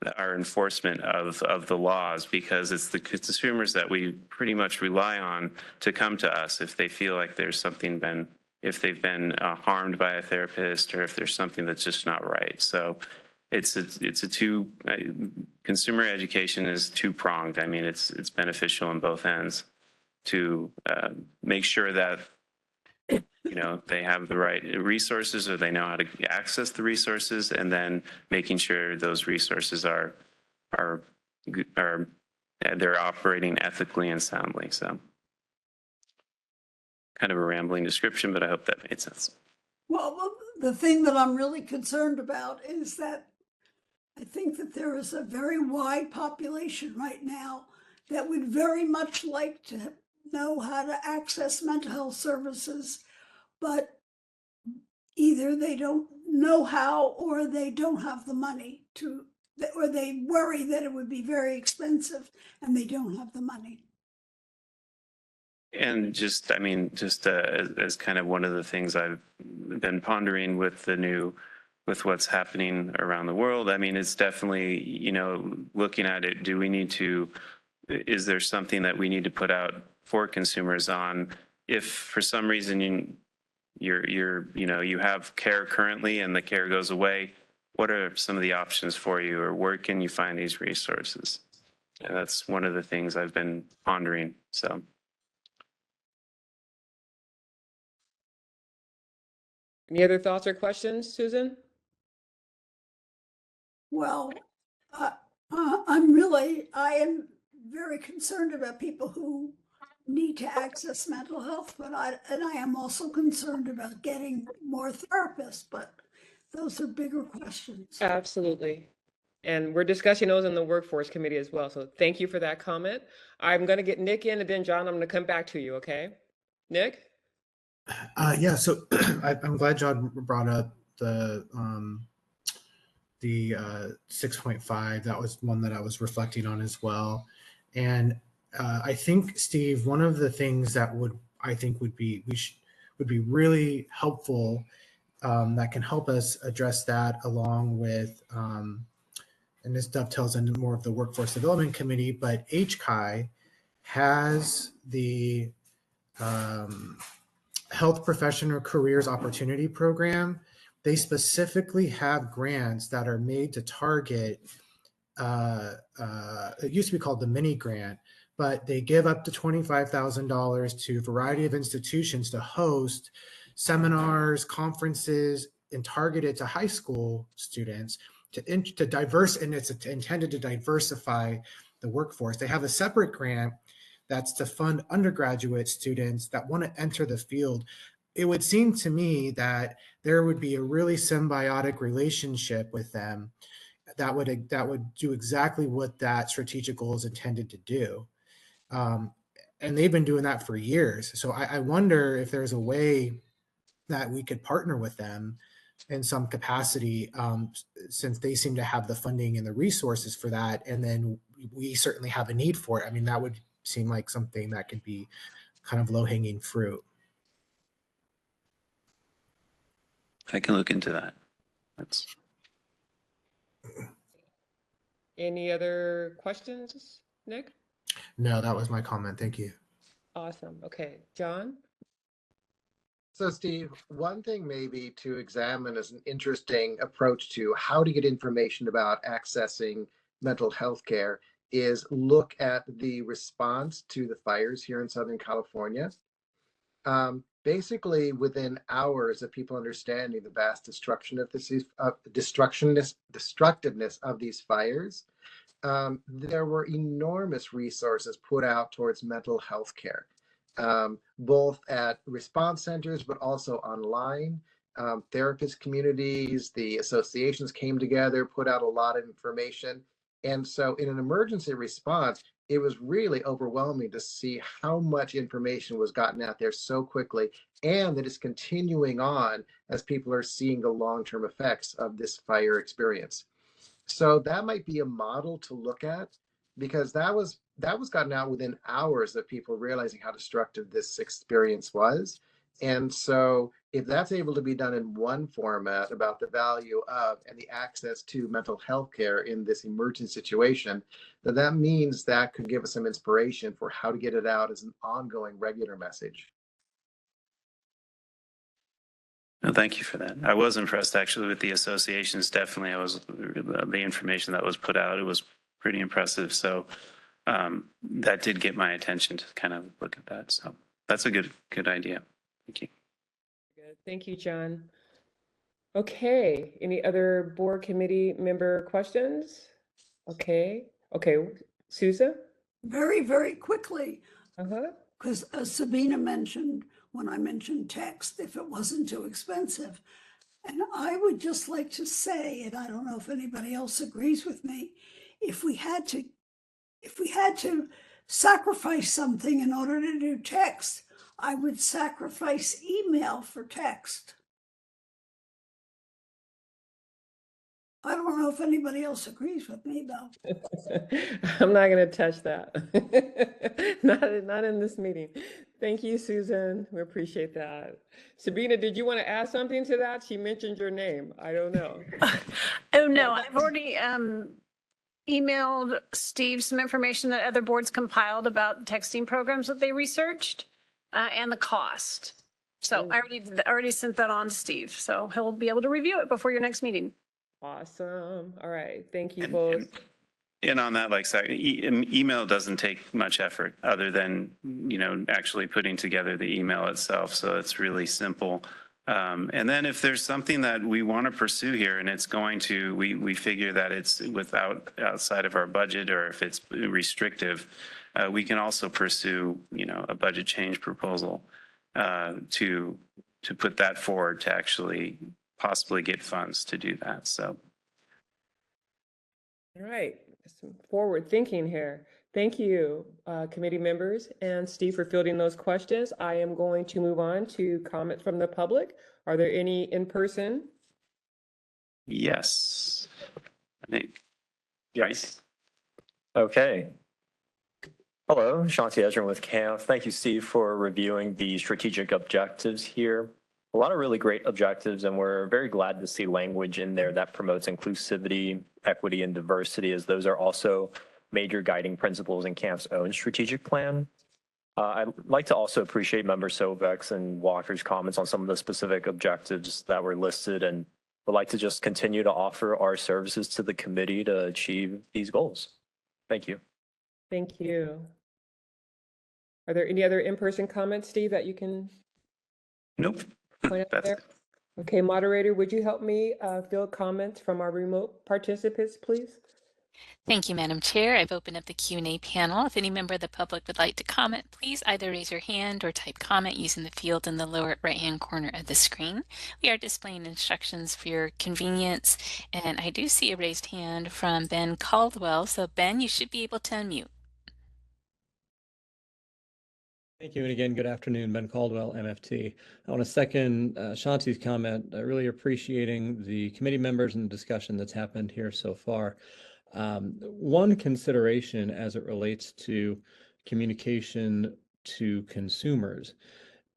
of the laws, because it's the consumers that we pretty much rely on to come to us if they feel like there's something if they've been harmed by a therapist, or if there's something that's just not right. So consumer education is two-pronged. I mean, it's beneficial on both ends to make sure that they have the right resources or they know how to access the resources, and then making sure those resources are they're operating ethically and soundly. So kind of a rambling description, but I hope that made sense. Well, the thing that I'm really concerned about is that I think that there is a very wide population right now that would very much like to know how to access mental health services, but either they don't know how or they don't have the money to, or they worry that it would be very expensive and they don't have the money. And just as kind of one of the things I've been pondering with with what's happening around the world, I mean, it's definitely, looking at it, is there something that we need to put out for consumers on if for some reason you have care currently and the care goes away, what are some of the options for you, or where can you find these resources? And that's one of the things I've been pondering. So. Any other thoughts or questions, Susan? Well, I am very concerned about people who need to access mental health, but I am also concerned about getting more therapists, but those are bigger questions. Absolutely. And we're discussing those in the workforce committee as well. So thank you for that comment. I'm going to get Nick in, and then John, I'm going to come back to you. Okay. Nick? Yeah, so I'm glad John brought up the 6.5. That was one that I was reflecting on as well. And I think, Steve, one of the things that would be really helpful, that can help us address that, along with and this dovetails into more of the workforce development committee, but HCI has the Health Professional Careers Opportunity Program. They specifically have grants that are made to target, it used to be called the mini grant, but they give up to $25,000 to a variety of institutions to host seminars, conferences, and targeted to high school students to diverse, and it's intended to diversify the workforce. They have a separate grant that's to fund undergraduate students that want to enter the field. It would seem to me that there would be a really symbiotic relationship with them that would do exactly what that strategic goal is intended to do. And they've been doing that for years. So I wonder if there's a way that we could partner with them in some capacity, since they seem to have the funding and the resources for that. And then we certainly have a need for it. I mean, that would seem like something that could be kind of low-hanging fruit. I can look into that. Any other questions, Nick? No, that was my comment. Thank you. Awesome. Okay, John? So, Steve, one thing maybe to examine as an interesting approach to how to get information about accessing mental health care is look at the response to the fires here in Southern California. Basically, within hours of people understanding the vast destructiveness of these fires, there were enormous resources put out towards mental health care. Both at response centers, but also online. Therapist communities, the associations came together, put out a lot of information. And so in an emergency response, it was really overwhelming to see how much information was gotten out there so quickly, and that it's continuing on as people are seeing the long-term effects of this fire experience. So that might be a model to look at, because that was gotten out within hours of people realizing how destructive this experience was. And so if that's able to be done in one format about the value of and the access to mental health care in this emergency situation, then that means that could give us some inspiration for how to get it out as an ongoing regular message. No, thank you for that. I was impressed actually with the associations. Definitely, the information that was put out, it was pretty impressive. So that did get my attention to kind of look at that. So that's a good idea. Thank you. Thank you, John. Okay, any other board committee member questions? Okay, Souza? Very, very quickly, Uh-huh. because Sabina mentioned, when I mentioned text, if it wasn't too expensive. And I would just like to say, and I don't know if anybody else agrees with me, if we had to sacrifice something in order to do text, I would sacrifice email for text. I don't know if anybody else agrees with me, though. I'm not going to touch that. Not in this meeting. Thank you, Susan. We appreciate that. Sabina, did you want to add something to that? She mentioned your name. I don't know. Oh, no, I've already emailed Steve some information that other boards compiled about texting programs that they researched and the cost. So I already sent that on to Steve, so he'll be able to review it before your next meeting. Awesome. All right. Thank you both. And on that, like, email doesn't take much effort other than, actually putting together the email itself. So it's really simple. And then if there's something that we want to pursue here and it's going to, we figure that it's outside of our budget, or if it's restrictive, we can also pursue, a budget change proposal to put that forward to actually possibly get funds to do that. So. All right, some forward thinking here. Thank you, committee members and Steve, for fielding those questions. I am going to move on to comments from the public. Are there any in person? Yes. I think. Yes. Okay. Hello, Shanti Ezrin with CAMP. Thank you, Steve, for reviewing the strategic objectives here. A lot of really great objectives, and we're very glad to see language in there that promotes inclusivity, equity, and diversity, as those are also major guiding principles in CAMP's own strategic plan. I'd like to also appreciate Member Sovek's and Walker's comments on some of the specific objectives that were listed, and would like to just continue to offer our services to the committee to achieve these goals. Thank you. Thank you. Are there any other in-person comments, Steve, that you can Nope. point out there? Okay, moderator, would you help me field comments from our remote participants, please? Thank you, Madam Chair. I've opened up the Q&A panel. If any member of the public would like to comment, please either raise your hand or type comment using the field in the lower right-hand corner of the screen. We are displaying instructions for your convenience, and I do see a raised hand from Ben Caldwell. So Ben, you should be able to unmute. Thank you. And again, good afternoon, Ben Caldwell, MFT. I want to second Shanti's comment, really appreciating the committee members and the discussion that's happened here so far. One consideration as it relates to communication to consumers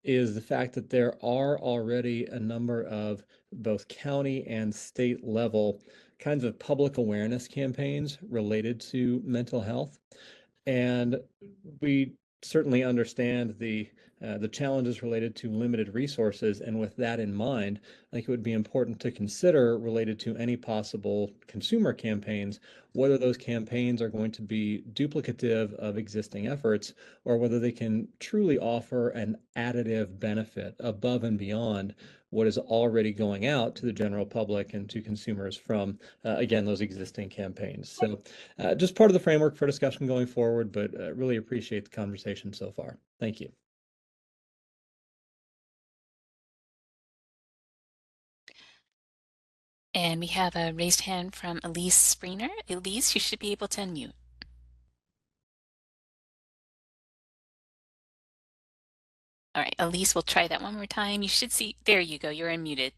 is the fact that there are already a number of both county and state level kinds of public awareness campaigns related to mental health. And we certainly understand the challenges related to limited resources. And with that in mind, I think it would be important to consider, related to any possible consumer campaigns, whether those campaigns are going to be duplicative of existing efforts, or whether they can truly offer an additive benefit above and beyond what is already going out to the general public and to consumers from, again, those existing campaigns. So just part of the framework for discussion going forward, but really appreciate the conversation so far. Thank you. And we have a raised hand from Elise Springer. Elise, you should be able to unmute. All right, Elise, we'll try that one more time. You should see, there you go, you're unmuted.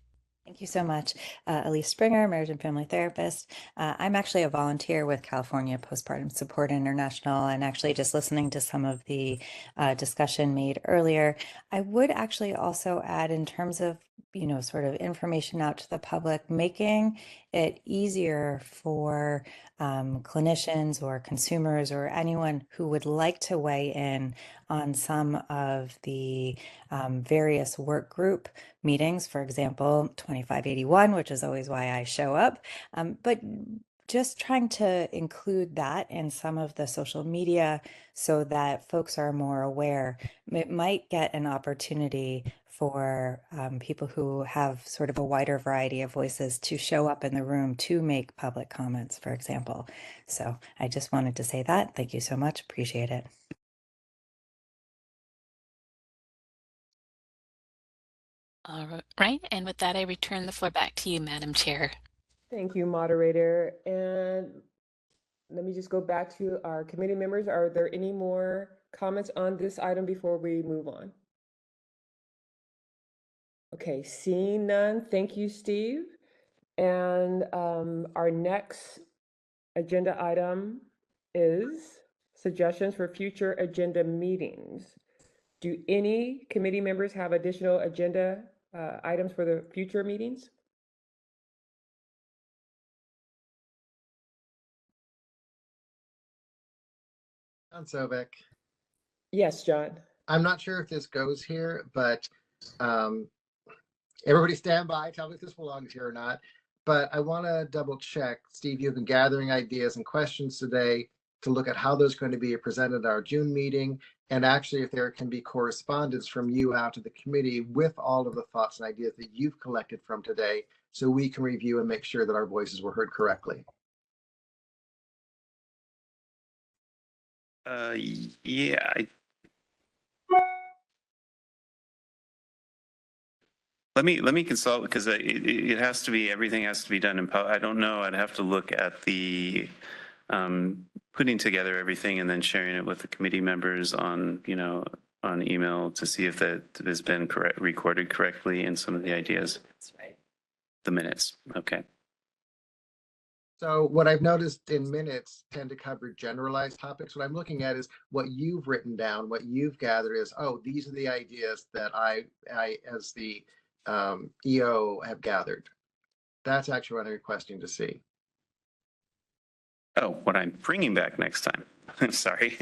Thank you so much. Elise Springer, marriage and family therapist. I'm actually a volunteer with California Postpartum Support International, and actually just listening to some of the discussion made earlier, I would actually also add, in terms of, sort of information out to the public, making it easier for clinicians or consumers or anyone who would like to weigh in on some of the various work group meetings, for example, 2581, which is always why I show up. But just trying to include that in some of the social media so that folks are more aware. It might get an opportunity for people who have sort of a wider variety of voices to show up in the room to make public comments, for example. So I just wanted to say that. Thank you so much. Appreciate it. All right, and with that, I return the floor back to you, Madam Chair. Thank you, moderator. And let me just go back to our committee members. Are there any more comments on this item before we move on? Okay, seeing none, thank you, Steve. And our next agenda item is suggestions for future agenda meetings. Do any committee members have additional agenda items for the future meetings? John Sovek. Yes, John. I'm not sure if this goes here, but everybody stand by. Tell me if this belongs here or not. But I want to double check. Steve, you've been gathering ideas and questions today to look at how those are going to be presented at our June meeting. And actually, if there can be correspondence from you out to the committee with all of the thoughts and ideas that you've collected from today, so we can review and make sure that our voices were heard correctly. Yeah, let me consult because it has to be, everything has to be done in I don't know. I'd have to look at the putting together everything and then sharing it with the committee members on, on email to see if that has been recorded correctly in some of the ideas. That's right. The minutes. Okay. So what I've noticed in minutes tend to cover generalized topics. What I'm looking at is what you've written down, what you've gathered is, oh, these are the ideas that I as the EO have gathered. That's actually what I'm requesting to see. Oh, what I'm bringing back next time. I'm sorry.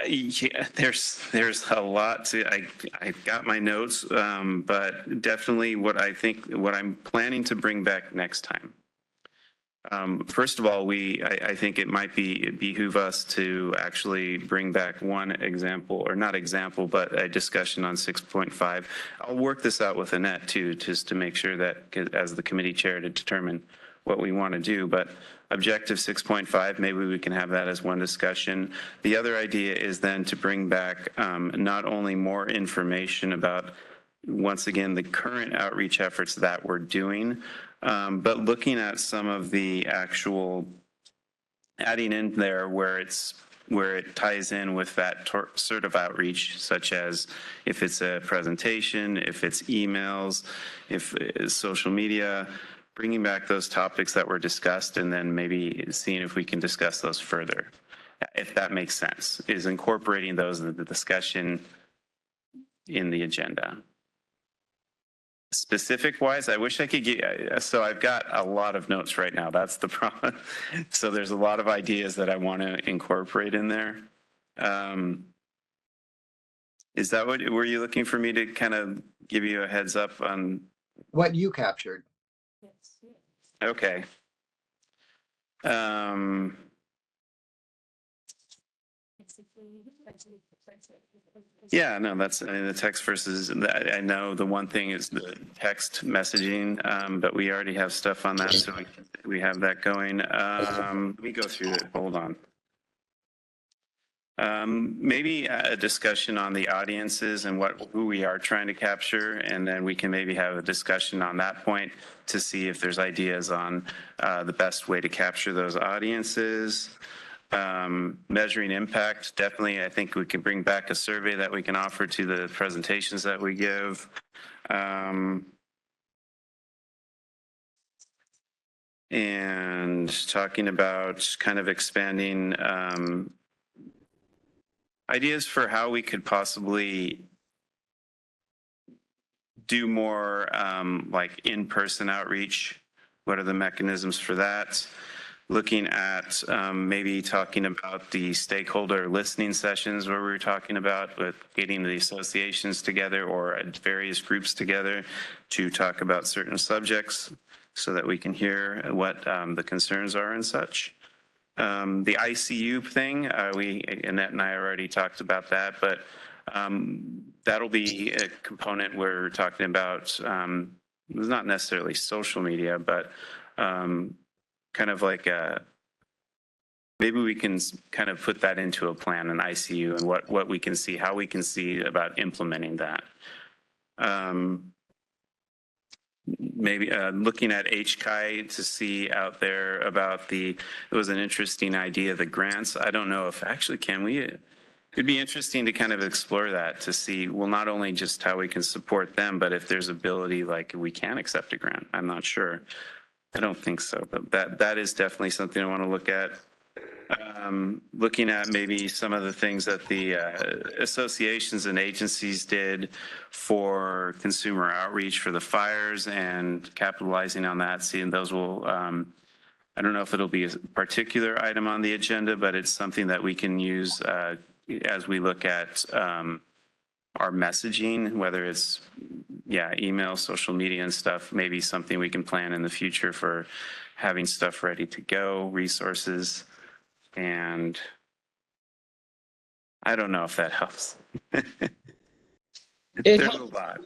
Yeah, there's a lot to, I got my notes, but definitely what I'm planning to bring back next time. First of all, I think it might behoove us to actually bring back one example, or not example, but a discussion on 6.5. I'll work this out with Annette too, just to make sure that as the committee chair to determine what we want to do. But objective 6.5, maybe we can have that as one discussion. The other idea is then to bring back not only more information about, once again, the current outreach efforts that we're doing, but looking at some of the actual adding in there where it ties in with that sort of outreach, such as if it's a presentation, if it's emails, if it's social media, bringing back those topics that were discussed and then maybe seeing if we can discuss those further, if that makes sense, is incorporating those in the discussion in the agenda. Specific wise, I wish I could get, so I've got a lot of notes right now. That's the problem. So there's a lot of ideas that I want to incorporate in there. Is that what, were you looking for me to kind of give you a heads up on? What you captured. Okay. Yeah, no, that's, I mean, the text versus, I know the one thing is the text messaging, but we already have stuff on that, so we have that going. Let me go through it, hold on. Maybe a discussion on the audiences and who we are trying to capture, and then we can maybe have a discussion on that point to see if there's ideas on the best way to capture those audiences. Measuring impact, definitely, I think we can bring back a survey that we can offer to the presentations that we give. And talking about kind of expanding ideas for how we could possibly do more like in-person outreach. What are the mechanisms for that? looking at maybe talking about the stakeholder listening sessions where we were talking about with getting the associations together or various groups together to talk about certain subjects so that we can hear what the concerns are and such. The ICU thing, Annette and I already talked about that, but that'll be a component we're talking about. It's not necessarily social media, but kind of like maybe we can kind of put that into a plan, an ICU, and what we can see, how we can see about implementing that. Maybe looking at HCI to see out there about it was an interesting idea, the grants. I don't know if actually it'd be interesting to kind of explore that to see, well, not only just how we can support them, but if there's ability, like we can accept a grant. I'm not sure. I don't think so, but that is definitely something I want to look at. Looking at maybe some of the things that the associations and agencies did for consumer outreach for the fires and capitalizing on that, seeing those will, I don't know if it'll be a particular item on the agenda, but it's something that we can use as we look at our messaging, whether it's, email, social media and stuff, maybe something we can plan in the future for having stuff ready to go, resources. And I don't know if that helps. There's a lot.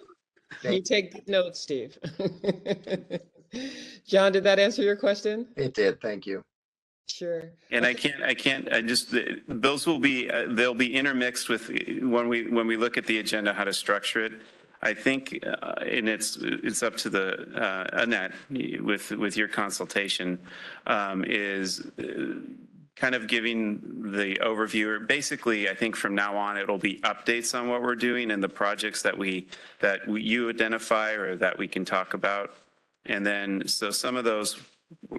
You take notes, Steve. John, did that answer your question? It did. Thank you. Sure. And I just, those will be, they'll be intermixed with when we look at the agenda, how to structure it. I think, and it's up to the Annette with your consultation, is kind of giving the overview. Basically, I think from now on, it'll be updates on what we're doing and the projects that you identify or that we can talk about. And then, so some of those,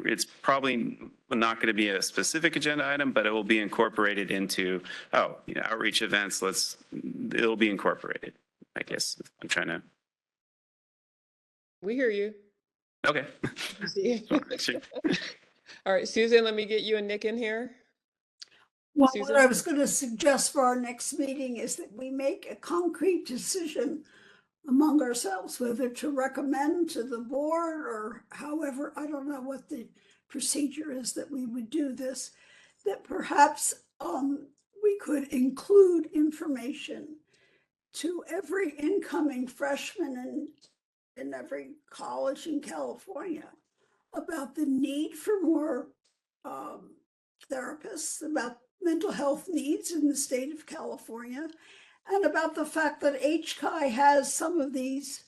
it's probably not going to be a specific agenda item, but it will be incorporated into, outreach events. It'll be incorporated, I guess. I'm trying to. We hear you. Okay. Sure. All right, Susan, let me get you and Nick in here. Well, Susan? what I was going to suggest for our next meeting is that we make a concrete decision among ourselves, whether to recommend to the board or however, I don't know what the procedure is that we would do this, that perhaps we could include information to every incoming freshman in every college in California about the need for more therapists, about mental health needs in the state of California, and about the fact that HCI has some of these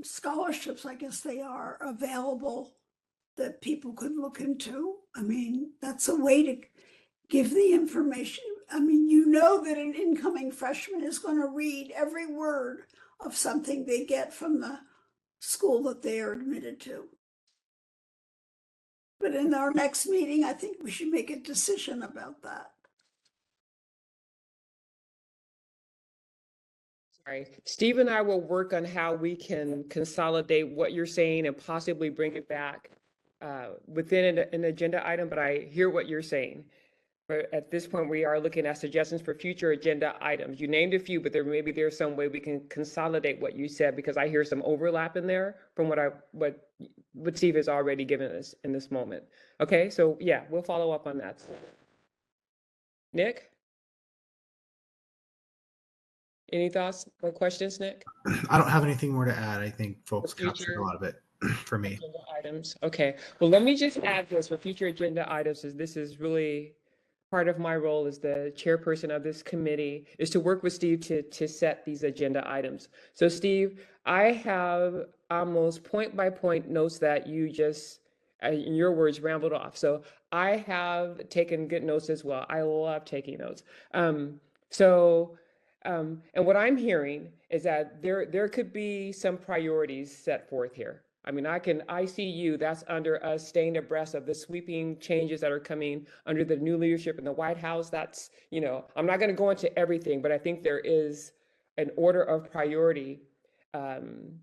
scholarships, I guess they are, available that people could look into. I mean, that's a way to give the information. I mean, you know that an incoming freshman is going to read every word of something they get from the school that they are admitted to. But in our next meeting, I think we should make a decision about that. Sorry. Steve and I will work on how we can consolidate what you're saying and possibly bring it back within an agenda item, but I hear what you're saying. But at this point, we are looking at suggestions for future agenda items. You named a few, but there's some way we can consolidate what you said, because I hear some overlap in there from what Steve has already given us in this moment. Okay, so yeah, we'll follow up on that. Nick? Any thoughts or questions, Nick? I don't have anything more to add. I think folks captured a lot of it for me. Agenda items. Okay. Well, let me just add this for future agenda items, as this is really part of my role as the chairperson of this committee, is to work with Steve to set these agenda items. So Steve, I have almost point by point notes that you just, in your words, rambled off. So I have taken good notes as well. I love taking notes. And what I'm hearing is that there could be some priorities set forth here. I mean, ICU, that's under us staying abreast of the sweeping changes that are coming under the new leadership in the White House. That's, I'm not going to go into everything, but I think there is an order of priority and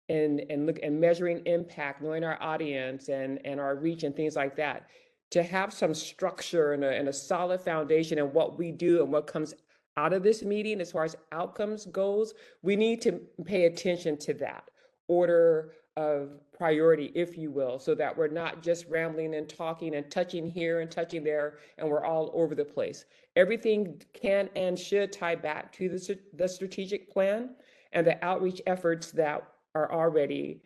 measuring impact, knowing our audience and our reach and things like that. to have some structure and a solid foundation in what we do and what comes out of this meeting as far as outcomes goes, we need to pay attention to that order of priority, if you will, so that we're not just rambling and talking and touching here and touching there, and we're all over the place. Everything can and should tie back to the strategic plan and the outreach efforts that are already,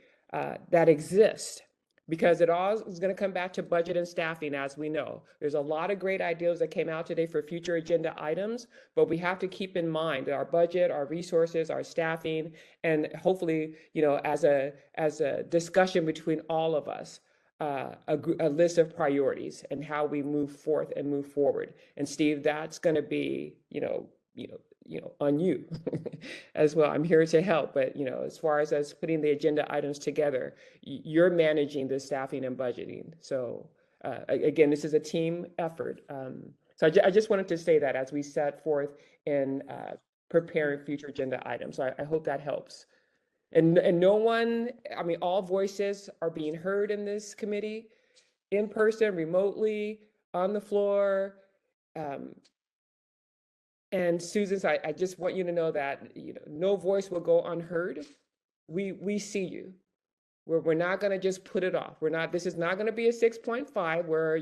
that exist. Because it all is going to come back to budget and staffing, as we know. There's a lot of great ideas that came out today for future agenda items, but we have to keep in mind that our budget, our resources, our staffing, and hopefully, you know, as a discussion between all of us, a list of priorities and how we move forth and move forward. And Steve, that's going to be, on you as well. I'm here to help, but as far as us putting the agenda items together, you're managing the staffing and budgeting. So again, this is a team effort. So I just wanted to say that as we set forth in preparing future agenda items. So I hope that helps. And no one, I mean, all voices are being heard in this committee, in person, remotely, on the floor. And Susan, I just want you to know that no voice will go unheard. We see you. We're not going to just put it off. This is not going to be a 6.5 where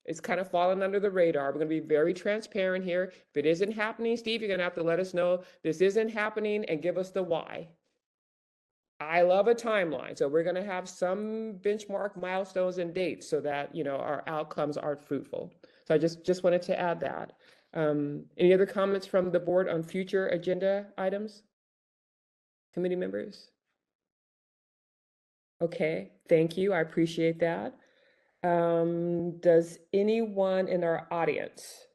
it's kind of falling under the radar. We're going to be very transparent here. If it isn't happening, Steve, you're going to have to let us know this isn't happening and give us the why. I love a timeline, so we're going to have some benchmark milestones and dates so that our outcomes are fruitful. So I just wanted to add that. Any other comments from the board on future agenda items? Committee members? Okay, thank you. I appreciate that. Does anyone in our audience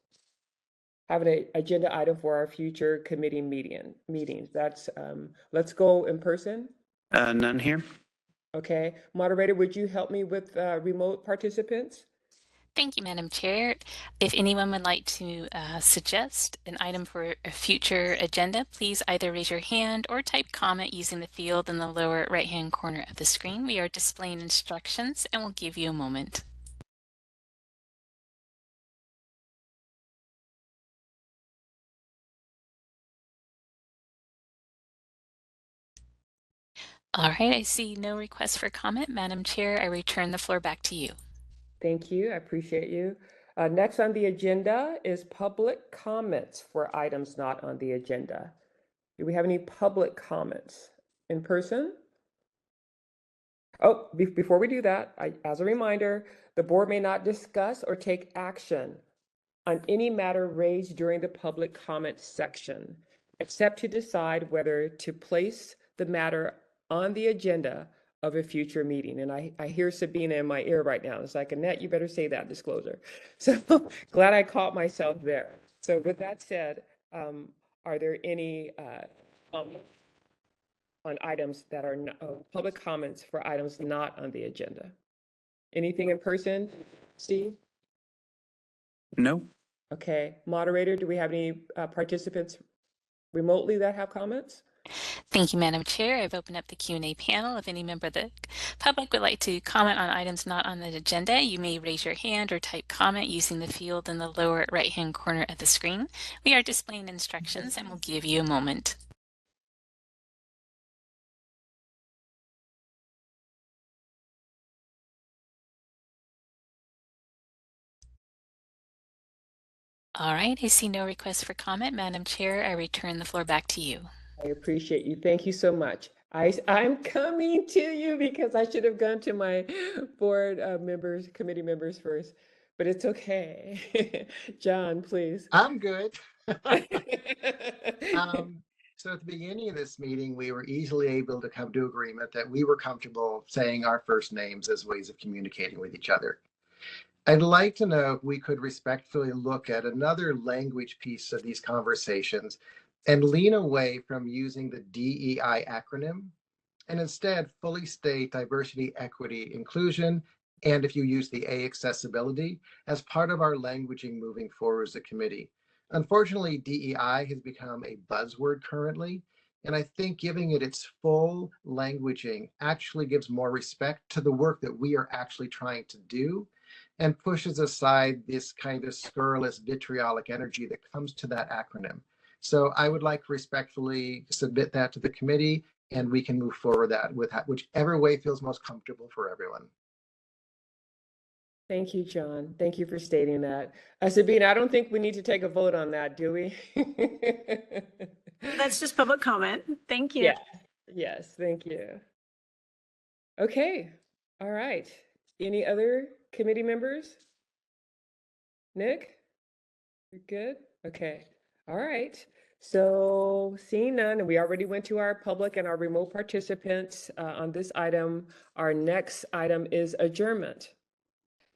have an agenda item for our future committee meetings? That's let's go in person. None here. Okay, moderator, would you help me with remote participants? Thank you, Madam Chair. If anyone would like to suggest an item for a future agenda, please either raise your hand or type comment using the field in the lower right-hand corner of the screen. We are displaying instructions and we'll give you a moment. All right, I see no request for comment. Madam Chair, I return the floor back to you. Thank you. I appreciate you. Next on the agenda is public comments for items not on the agenda. Do we have any public comments in person? Oh, before we do that, as a reminder, the board may not discuss or take action on any matter raised during the public comment section, except to decide whether to place the matter on the agenda of a future meeting. And I hear Sabina in my ear right now. It's like, Annette, you better say that disclosure. So glad I caught myself there. So with that said, are there any on items that are public comments for items not on the agenda? Anything in person, Steve? No. Okay, moderator, do we have any participants remotely that have comments? Thank you, Madam Chair. I've opened up the Q&A panel. If any member of the public would like to comment on items not on the agenda, you may raise your hand or type comment using the field in the lower right-hand corner of the screen. We are displaying instructions and we'll give you a moment. All right, I see no request for comment. Madam Chair, I return the floor back to you. I appreciate you. Thank you so much. I'm coming to you because I should have gone to my board members, committee members first, but it's okay. John, please. I'm good. So at the beginning of this meeting, we were easily able to come to agreement that we were comfortable saying our first names as ways of communicating with each other. I'd like to know if we could respectfully look at another language piece of these conversations and lean away from using the DEI acronym and instead fully state diversity, equity, inclusion, and if you use the A, accessibility, as part of our languaging moving forward as a committee. Unfortunately, DEI has become a buzzword currently, and I think giving it its full languaging actually gives more respect to the work that we are actually trying to do and pushes aside this kind of scurrilous vitriolic energy that comes to that acronym. So I would like to respectfully submit that to the committee, and we can move forward that with whichever way feels most comfortable for everyone. Thank you, John. Thank you for stating that. Sabina, I don't think we need to take a vote on that, do we? That's just public comment. Thank you. Yeah. Yes, thank you. Okay, all right. Any other committee members? Nick? You're good? Okay, all right. So seeing none, and we already went to our public and our remote participants on this item. Our next item is adjournment.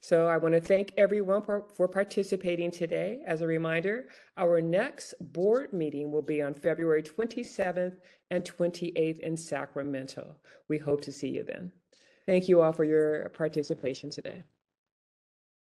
So I want to thank everyone for participating today. As a reminder, our next board meeting will be on February 27th and 28th in Sacramento. We hope to see you then. Thank you all for your participation today.